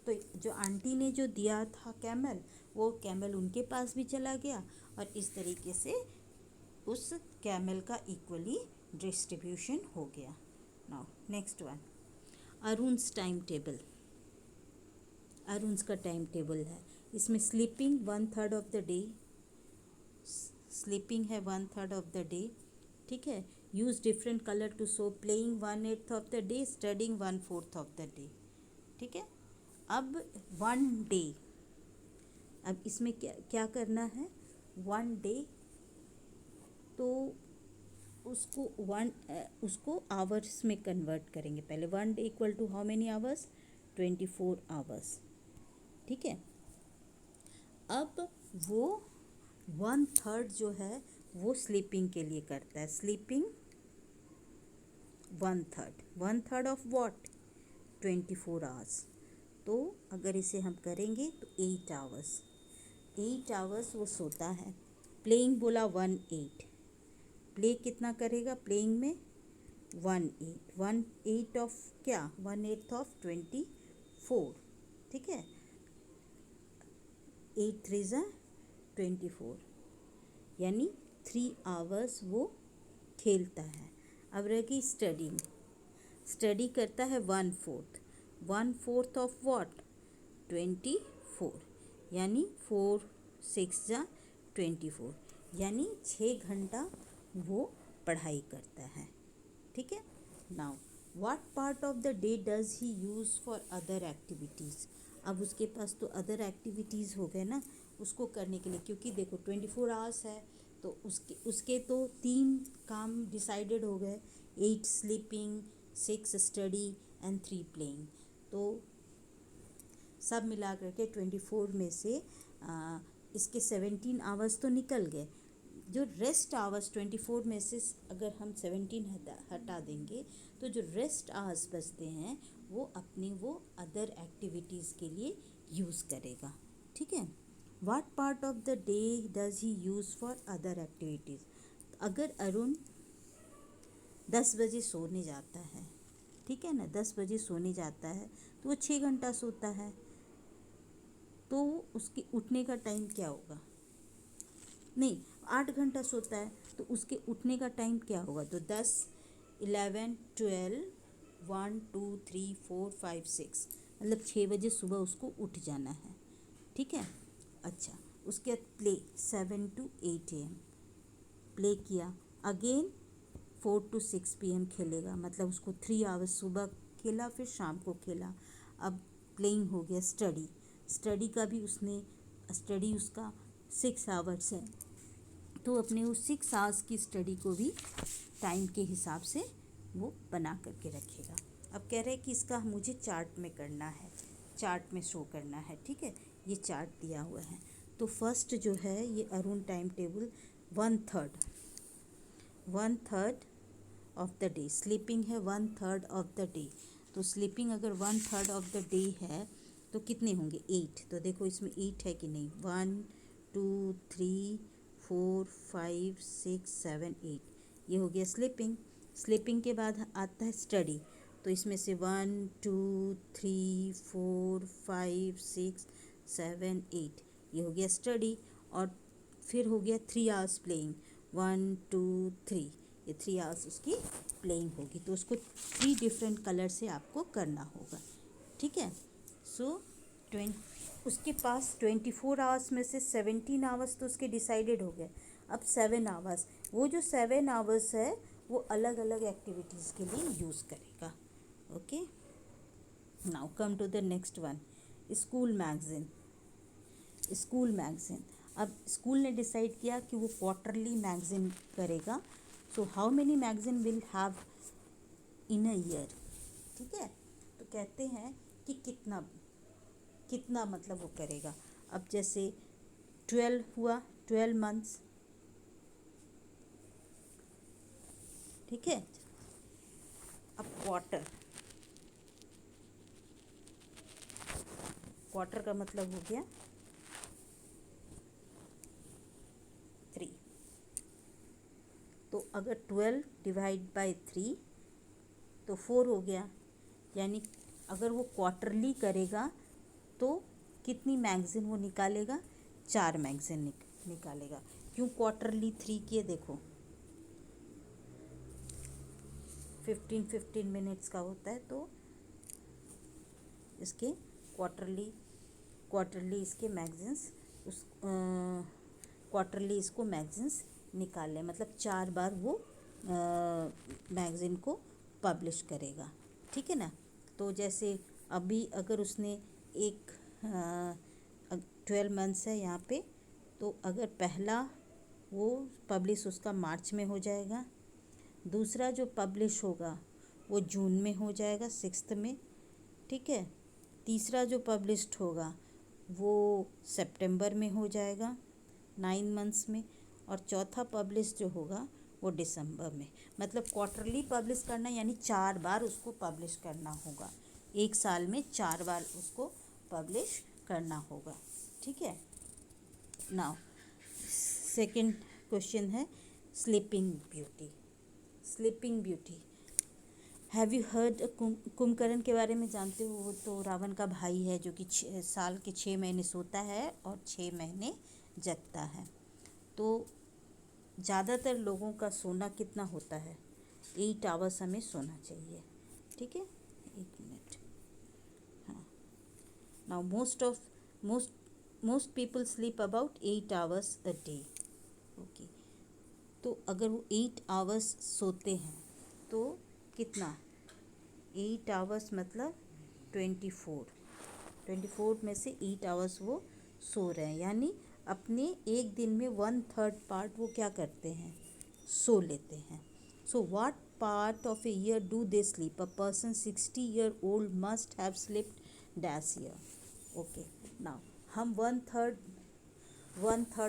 तो जो आंटी ने जो दिया था कैमल, वो कैमल उनके पास भी चला गया, और इस तरीके से उस कैमल का इक्वली डिस्ट्रीब्यूशन हो गया। Now next one, Arun's time table. Arun's का टाइम टेबल है, इसमें sleeping 1/3 of the day, sleeping है 1/3 ऑफ द डे, ठीक है। Use different colour to show, playing 1/8 of the day, studying 1/4 of the day, ठीक है। अब 1 डे, अब इसमें क्या क्या करना है, 1 डे, तो उसको आवर्स में कन्वर्ट करेंगे पहले। 1 day equal to how many hours, 24 hours, ठीक है। अब वो 1/3 जो है वो स्लीपिंग के लिए करता है, स्लीपिंग 1/3 ऑफ व्हाट, 24 आवर्स। तो अगर इसे हम करेंगे तो 8 आवर्स, 8 आवर्स वो सोता है। प्लेइंग बोला 1/8, प्ले कितना करेगा, प्लेइंग में 1/8 ऑफ क्या, 1/8 ऑफ 24, ठीक है। 8 3 ज़ा 24, यानी 3 आवर्स वो खेलता है। अब रहेगी स्टडी, स्टडी करता है 1/4 ऑफ व्हाट, 24, यानी 4 6 ज़ा 24, यानी 6 घंटा वो पढ़ाई करता है, ठीक है। Now what part of the day does he use for other activities. अब उसके पास तो अदर एक्टिविटीज़ हो गए ना उसको करने के लिए, क्योंकि देखो 24 आवर्स है, तो उसके तो 3 काम डिसाइडेड हो गए, 8 स्लीपिंग, 6 स्टडी एंड 3 प्लेइंग। तो सब मिला करके 24 में से इसके 17 आवर्स तो निकल गए। जो रेस्ट आवर्स 24 में से अगर हम 17 हटा देंगे, तो जो रेस्ट आवर्स बचते हैं वो अपनी वो अदर एक्टिविटीज़ के लिए यूज़ करेगा, ठीक है। What part of the day does he use for other activities. अगर अरुण 10 बजे सोने जाता है, ठीक है ना, 10 बजे सोने जाता है तो वो 6 घंटा सोता है, तो उसके उठने का टाइम क्या होगा, नहीं 8 घंटा सोता है तो उसके उठने का टाइम क्या होगा, तो 10 11 12 1 2 3 4 5 6, मतलब 6 बजे सुबह उसको उठ जाना है, ठीक है। अच्छा, उसके बाद प्ले 7 to 8 AM प्ले किया, अगेन 4 to 6 PM खेलेगा, मतलब उसको 3 आवर्स सुबह खेला फिर शाम को खेला। अब प्लेइंग हो गया, स्टडी, स्टडी का भी उसने स्टडी उसका 6 आवर्स है, तो अपने उस 6 आवर्स की स्टडी को भी टाइम के हिसाब से वो बना करके रखेगा। अब कह रहे हैं कि इसका मुझे चार्ट में करना है, चार्ट में शो करना है, ठीक है। ये चार्ट दिया हुआ है। तो फर्स्ट जो है ये Arun time table 1/3 of the day, sleeping है 1/3 ऑफ द डे। तो स्लीपिंग अगर 1/3 ऑफ द डे है तो कितने होंगे 8। तो देखो इसमें 8 है कि नहीं, 1 2 3 4 5 6 7 8, ये हो गया स्लीपिंग। स्लीपिंग के बाद आता है स्टडी। तो इसमें से 1 2 3 4 5 6 7 8, ये हो गया स्टडी। और फिर हो गया 3 आवर्स प्लेइंग, 1 2 3, ये 3 आवर्स उसकी प्लेइंग होगी। तो उसको 3 डिफरेंट कलर से आपको करना होगा, ठीक है। सो उसके पास 24 आवर्स में से 17 आवर्स तो उसके डिसाइडेड हो गए। अब 7 आवर्स, वो जो 7 आवर्स है वो अलग अलग एक्टिविटीज़ के लिए यूज़ करेगा। Okay, now come to the next one, school magazine. School magazine, अब स्कूल ने डिसाइड किया कि वो क्वार्टरली मैगज़ीन करेगा। So how many magazine will have in a year, ठीक है। तो कहते हैं कि कितना कितना मतलब वो करेगा। अब जैसे 12 हुआ, 12 मंथ्स, ठीक है। अब क्वार्टर, क्वार्टर का मतलब हो गया 3। तो अगर 12 डिवाइड बाय 3 तो 4 हो गया। यानी अगर वो क्वार्टरली करेगा तो कितनी मैगज़ीन वो निकालेगा, 4 मैगज़ीन निकालेगा। क्यों क्वार्टरली 3 किए, देखो 15-15 मिनट्स का होता है। तो इसके क्वार्टरली इसके मैगज़ीन्स उस क्वार्टरली इसको मैगज़ीन्स निकाल लें, मतलब 4 बार वो मैगज़ीन को पब्लिश करेगा, ठीक है ना। तो जैसे अभी अगर उसने एक 12 मंथ्स है यहाँ पे, तो अगर पहला वो पब्लिश उसका मार्च में हो जाएगा, दूसरा जो पब्लिश होगा वो जून में हो जाएगा 6 में, ठीक है। तीसरा जो पब्लिश्ड होगा वो सितंबर में हो जाएगा 9 मंथ्स में, और चौथा पब्लिश जो होगा वो दिसंबर में। मतलब क्वार्टरली पब्लिश करना यानी 4 बार उसको पब्लिश करना होगा, एक साल में 4 बार उसको पब्लिश करना होगा, ठीक है। नाउ सेकंड क्वेश्चन है sleeping beauty. Sleeping beauty, have you heard Kumbhakarna के बारे में जानते हो? वो तो रावण का भाई है जो कि साल के 6 महीने सोता है और 6 महीने जगता है। तो ज़्यादातर लोगों का सोना कितना होता है, 8 आवर्स हमें सोना चाहिए, ठीक है। 1 मिनट, हाँ। Now most people sleep about 8 hours a day, okay. तो अगर वो 8 आवर्स सोते हैं तो कितना, 8 आवर्स मतलब 24 में से 8 आवर्स वो सो रहे हैं। यानी अपने एक दिन में 1/3 पार्ट वो क्या करते हैं, सो लेते हैं। So what part of a year do they sleep, a person 60 year old must have slipped dash year, okay. Now हम 1/3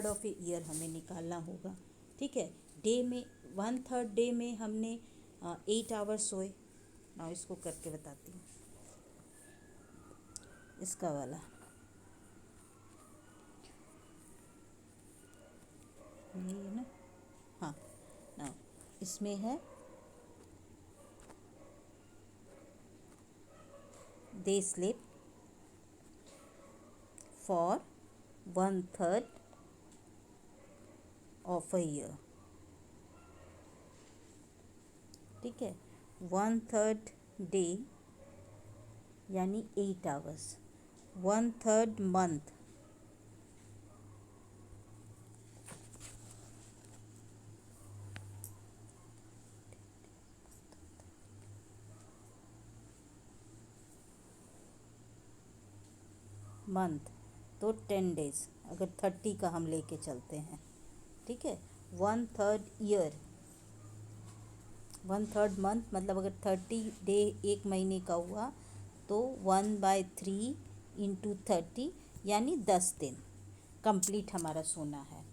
ऑफ ए ईयर हमें निकालना होगा, ठीक है। डे में 1/3 डे में हमने 8 आवर्स सोए। नाउ इसको करके बताती हूँ, इसका वाला ये है ना, हाँ। नाउ इसमें है they sleep for 1/3 of a year, ठीक है। 1/3 डे यानी 8 आवर्स, 1/3 मंथ तो 10 डेज, अगर 30 का हम लेके चलते हैं, ठीक है। 1/3 ईयर 1/3 मंथ मतलब अगर 30 डे एक महीने का हुआ तो 1/3 इंटू 30 यानी 10 दिन कंप्लीट हमारा सोना है।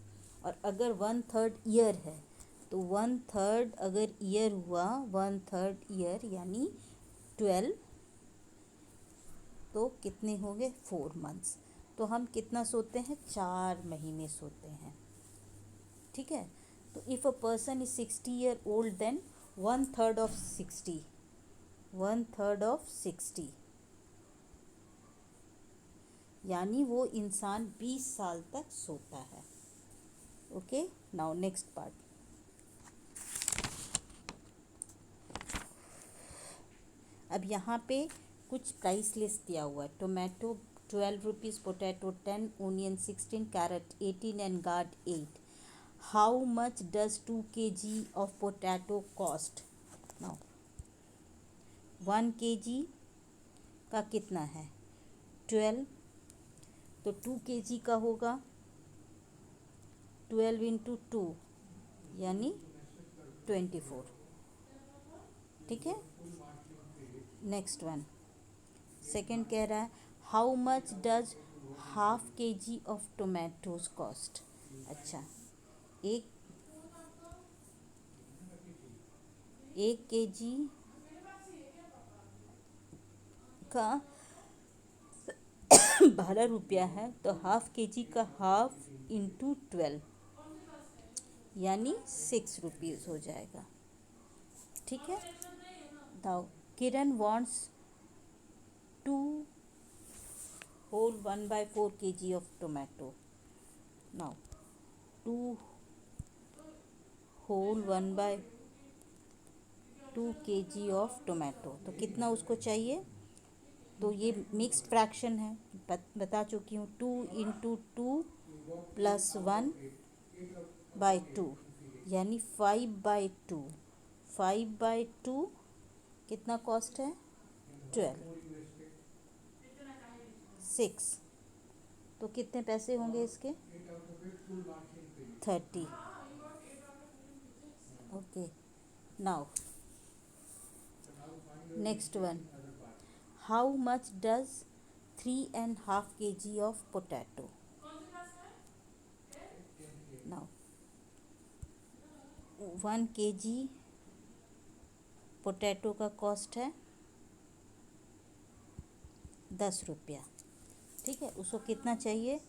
और अगर 1/3 ईयर है तो 1/3 अगर ईयर हुआ 1/3 ईयर यानी 12, तो कितने हो गए 4 मंथ्स। तो हम कितना सोते हैं 4 महीने सोते हैं। ठीक है। तो if a person is 60 year old then 1/3 of 60, 1/3 of 60 यानी वो इंसान 20 साल तक सोता है। Okay, now next part. अब यहाँ पे कुछ प्राइस लिस्ट दिया हुआ है। Tomato 12 rupees, potato 10, onion 16, carrot 18 and gourd 8। How much does 2 kg of potato cost? नाउ 1 kg का कितना है 12, तो 2 kg का होगा 12 इंटू 2 यानी 24। ठीक है। नेक्स्ट वन, सेकेंड कह रहा है how much does half kg of tomatoes cost? अच्छा, एक 1 kg का 12 रुपया है, तो हाफ kg का हाफ इंटू 12 यानी 6 रुपीज़ हो जाएगा। ठीक है। Now Kiran wants 2 whole 1/4 kg of tomato. Now 2 whole 1/2 kg of tomato, तो कितना उसको चाहिए? तो ये मिक्स्ड फ्रैक्शन है, बता चुकी हूँ। 2 इंटू 2 प्लस 1/2 यानी 5/2। 5/2 कितना कॉस्ट है 12, 6, तो कितने पैसे होंगे इसके 30। Okay, now next one, how much does 3.5 kg of potato? Now 1 kg potato का कॉस्ट है 10 रुपया। ठीक है, उसको कितना चाहिए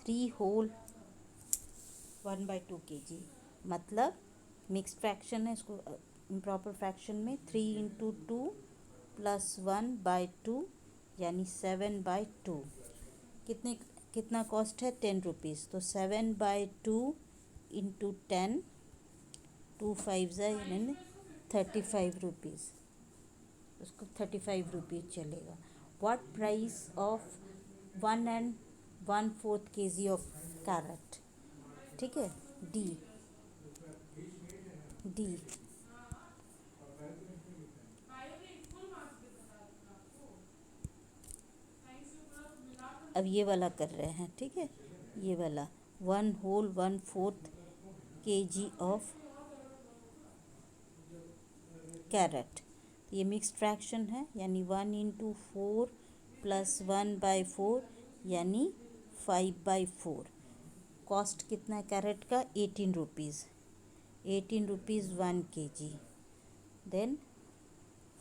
3 whole 1/2 kg, मतलब मिक्स फ्रैक्शन है, इसको इम्प्रॉपर फ्रैक्शन में 3 इंटू 2 प्लस 1/2 यानी 7/2। कितना कॉस्ट है 10 रुपीज़, तो 7/2 इंटू 10, 2 5 यानी 35 रुपीज़, उसको 35 रुपीज़ चलेगा। What price of 1 1/4 kg of carrot? ठीक है, डी डी। अब ये वाला कर रहे हैं। ठीक है, ये वाला 1 whole 1/4 kg ऑफ कैरेट, ये मिक्स्ड फ्रैक्शन है यानी 1 इंटू 4 प्लस 1/4 यानी 5/4। कॉस्ट कितना है कैरेट का 18 रुपीज़, 18 रुपीज़ 1 kg। देन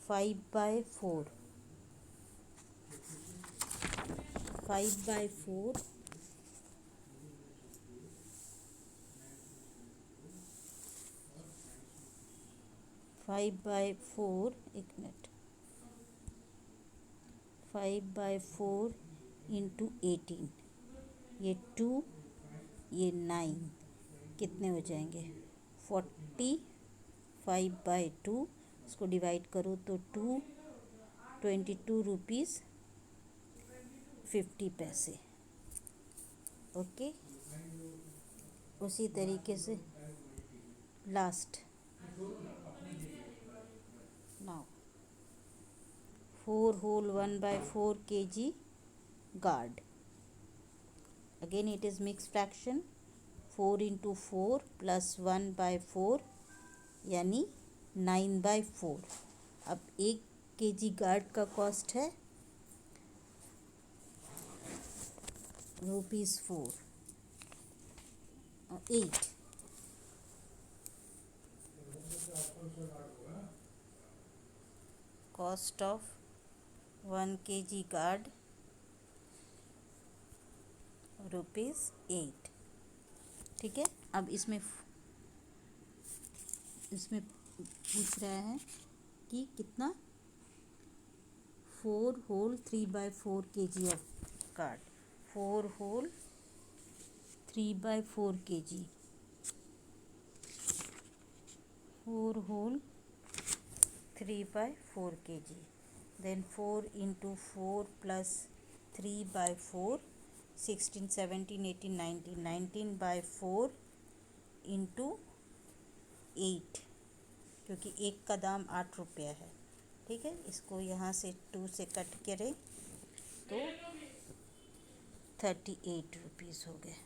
5/4, 5/4 5/4, एक मिनट, 5/4 इंटू 18, ये 2, ये 9, कितने हो जाएंगे 40। 5/2 इसको डिवाइड करो तो 22 रुपीज़ 50 पैसे। ओके, उसी तरीके से last, now 4 whole 1/4 kg guard, again it is mixed fraction, 4 into 4 plus 1/4 यानी 9/4। अब 1 kg गार्ड का कॉस्ट है ₹4 8। Cost of 1 kg guard ₹8। ठीक है। अब इसमें पूछ रहा है कि कितना 4 whole 3/4 kg of carrot. 4 whole 3/4 kg, 4 whole 3/4 kg, then 4 into 4 plus 3/4, 16 17 18 19, 19/4 into 8, क्योंकि एक का दाम 8 रुपया है। ठीक है, इसको यहाँ से 2 से कट करें तो 38 रुपीज़ हो गए।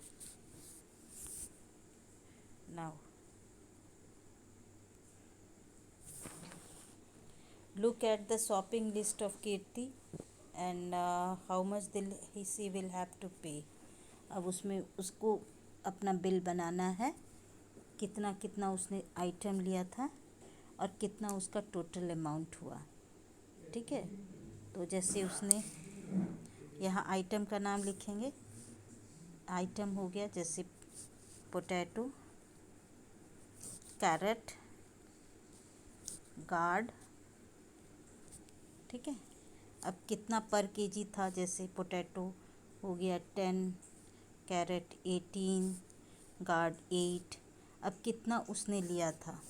Now look at the shopping list of Kirti and how much she will have to pay। अब उसमें उसको अपना बिल बनाना है, कितना कितना उसने आइटम लिया था और कितना उसका टोटल अमाउंट हुआ। ठीक है, तो जैसे उसने यहाँ आइटम का नाम लिखेंगे। आइटम हो गया जैसे पोटैटो, कैरेट, गार्ड। ठीक है, अब कितना पर केजी था, जैसे पोटैटो हो गया 10, कैरेट 18, गार्ड 8। अब कितना उसने लिया था,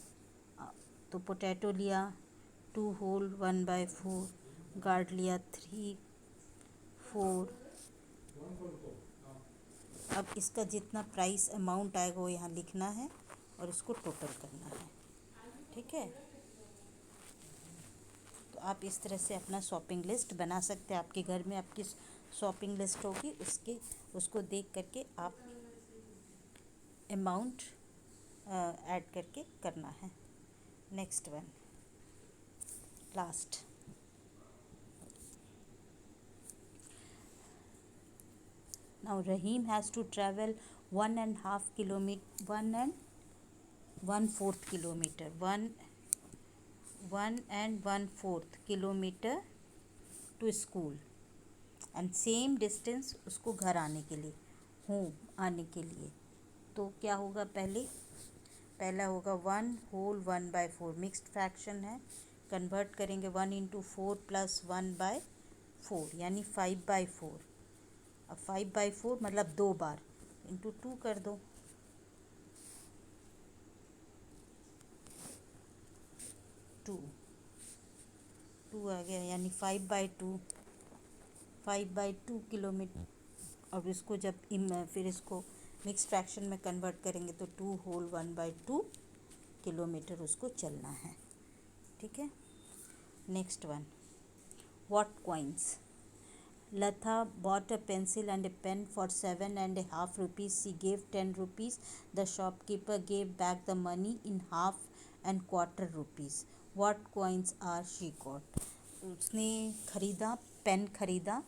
तो पोटैटो लिया 2 होल 1/4, गार्ड लिया 3 4। अब इसका जितना प्राइस अमाउंट आएगा वो यहाँ लिखना है और इसको टोटल करना है। ठीक है, तो आप इस तरह से अपना शॉपिंग लिस्ट बना सकते हैं। आपके घर में आपकी शॉपिंग लिस्ट होगी, उसको देख करके आप अमाउंट ऐड करके करना है। Next one, last. Now Rahim has to travel 1.5 kilometer, 1 and 1/4 kilometer, 1 and 1/4 kilometer to school, and same distance उसको घर आने के लिए, होम आने के लिए। तो क्या होगा, पहला होगा 1 होल 1/4, मिक्स्ड फ्रैक्शन है, कन्वर्ट करेंगे 1 into 4 plus 1/4 यानी 5/4। अब 5/4 मतलब 2 बार, इंटू 2 कर दो, 2 आ गया, यानी 5/2 किलोमीटर। और इसको जब फिर इसको मिक्स फ्रैक्शन में कन्वर्ट करेंगे तो 2 होल 1/2 किलोमीटर उसको चलना है। ठीक है, next one, what coins. Latha bought a pencil and a pen for 7.5 rupees. She gave 10 rupees. The shopkeeper gave back the money in half and quarter rupees. What coins are she got? उसने खरीदा, pen खरीदा,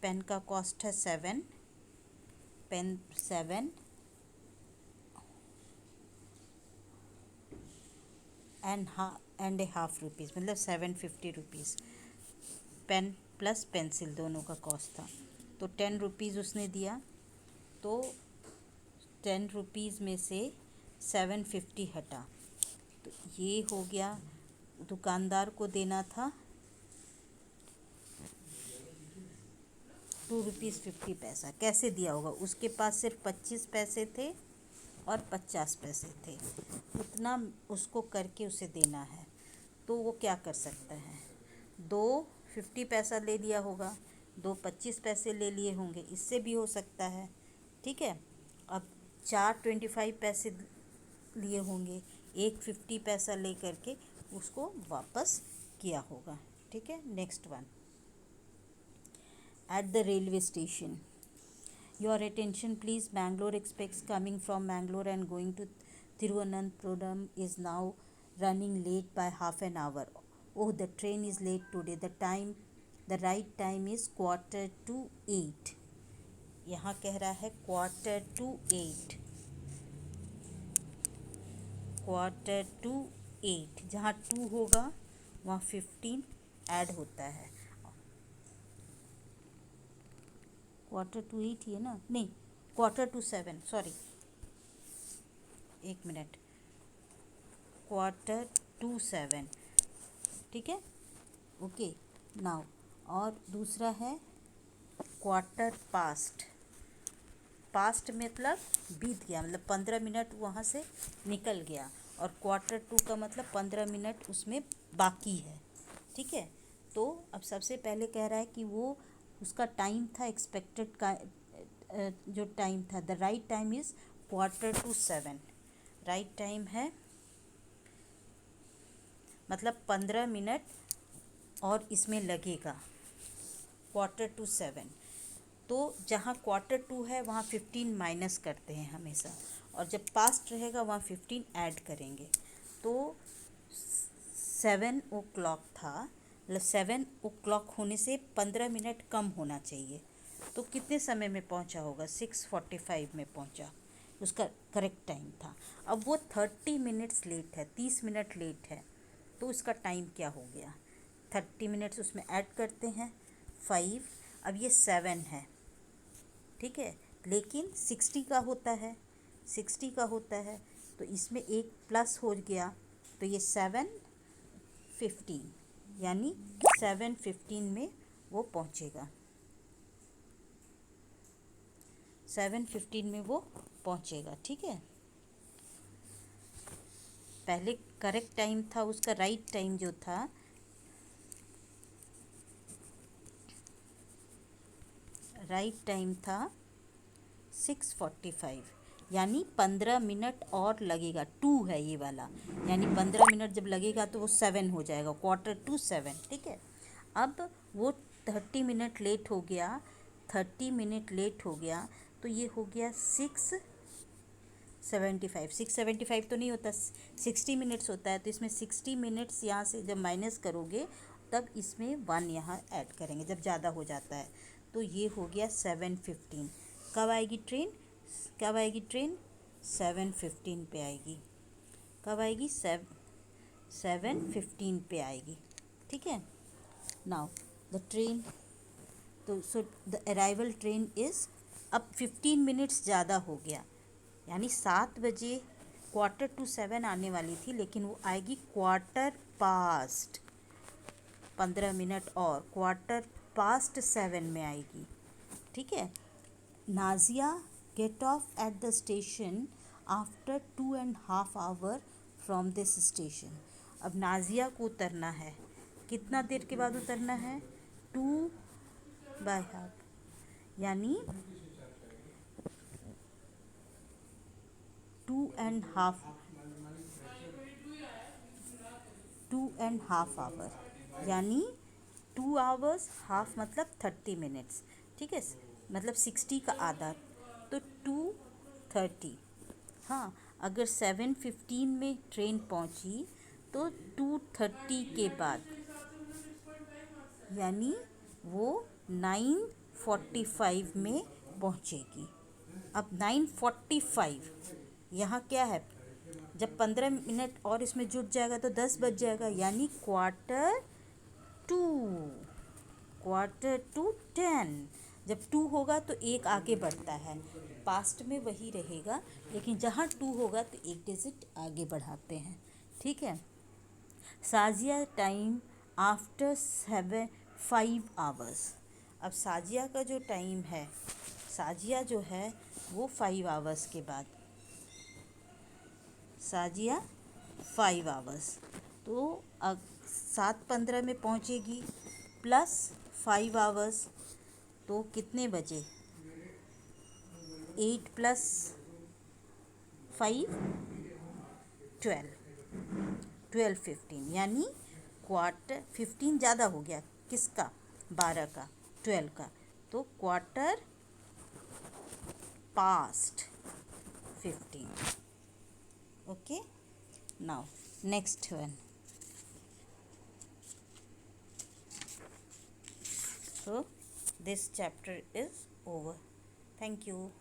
pen का cost है 7, pen 7 and a half rupees, मतलब 750 rupees. Pen plus pencil दोनों का cost था, तो 10 रुपीज़ उसने दिया, तो 10 रुपीज़ में से 750 हटा, तो ये हो गया। दुकानदार को देना था 2 रुपीज़ 50 पैसा। कैसे दिया होगा, उसके पास सिर्फ 25 पैसे थे और 50 पैसे थे, उतना उसको करके उसे देना है। तो वो क्या कर सकता है, 2 50 पैसा ले लिया होगा, 2 25 पैसे ले लिए होंगे, इससे भी हो सकता है। ठीक है, अब 4 25 पैसे लिए होंगे, 1 50 पैसा ले करके उसको वापस किया होगा। ठीक है, next one, at the railway station. Your attention please, Bangalore express coming from Bangalore and going to Thiruvananthapuram is now running late by half an hour. Oh, the train is late today. The right time is 7:45. यहाँ कह रहा है 7:45, 7:45. जहाँ 2 होगा वहाँ 15 add होता है. 7:45 ही है ना, नहीं 7:45, सॉरी, एक मिनट, 7:45, ठीक है, ओके. नाउ और दूसरा है क्वार्टर पास्ट. पास्ट मतलब बीत गया, मतलब 15 मिनट वहाँ से निकल गया, और 7:45 का मतलब 15 मिनट उसमें बाकी है, ठीक है. तो अब सबसे पहले कह रहा है कि वो उसका टाइम था एक्सपेक्टेड का, जो टाइम था, the right time is 7:45. Right time है मतलब 15 मिनट और इसमें लगेगा 7:45. तो जहाँ 7:45 है वहाँ 15 माइनस करते हैं हमेशा, और जब पास्ट रहेगा वहाँ 15 ऐड करेंगे. तो 7 o'clock था, मतलब 7 o'clock होने से 15 मिनट कम होना चाहिए. तो कितने समय में पहुंचा होगा? 6:45 में पहुंचा, उसका करेक्ट टाइम था. अब वो 30 मिनट्स लेट है, 30 मिनट लेट है, तो उसका टाइम क्या हो गया? 30 मिनट्स उसमें ऐड करते हैं, 5. अब ये 7 है, ठीक है, लेकिन 60 का होता है, 60 का होता है, तो इसमें एक प्लस हो गया, तो ये 7:15, यानी 7:15 में वो पहुंचेगा, 7:15 में वो पहुंचेगा, ठीक है. पहले करेक्ट टाइम था उसका, राइट टाइम जो था, राइट टाइम था 6:45, यानी 15 मिनट और लगेगा. 2 है ये वाला, यानी 15 मिनट जब लगेगा तो वो 7 हो जाएगा, 7:45, ठीक है. अब वो 30 मिनट लेट हो गया, 30 मिनट लेट हो गया, तो ये हो गया 6:75. 6:75 तो नहीं होता, 60 मिनट्स होता है, तो इसमें 60 मिनट्स यहाँ से जब माइनस करोगे तब इसमें 1 यहाँ ऐड करेंगे जब ज़्यादा हो जाता है, तो ये हो गया 7:15. कब आएगी ट्रेन? कब आएगी ट्रेन? 7:15 पे आएगी. कब आएगी? 7:15 पे आएगी, ठीक है. नाउ द ट्रेन, तो so the arrival train is, अब 15 मिनट्स ज़्यादा हो गया, यानी 7 बजे 7:45 आने वाली थी, लेकिन वो आएगी 7:15, 15 मिनट और 7:15 में आएगी, ठीक है. Nazia get off at the station after 2.5 hours from this station. अब नाजिया को उतरना है, कितना देर के बाद उतरना है? 2/2, यानी 2.5 hours, यानी 2 hours हाफ मतलब 30 मिनट्स, ठीक है, मतलब 60 का आधा, तो 2:30. हाँ, अगर 7:15 में ट्रेन पहुंची तो 2:30 के बाद, यानी वो 9:45 में पहुंचेगी. अब 9:45, यहाँ क्या है, जब 15 मिनट और इसमें जुट जाएगा तो 10 बज जाएगा, यानी 9:45. जब 2 होगा तो एक आगे बढ़ता है, पास्ट में वही रहेगा, लेकिन जहाँ 2 होगा तो एक डिजिट आगे बढ़ाते हैं, ठीक है. Sajiya time after 5 hours. अब साजिया का जो टाइम है, साजिया जो है वो 5 hours के बाद, साजिया 5 hours, तो 7:15 में पहुंचेगी, प्लस 5 hours, तो कितने बजे? 8 + 5 12:15, यानी 15 ज़्यादा हो गया, किसका? 12 का, 12 का, तो 15. Okay. Now next one. So this chapter is over. Thank you.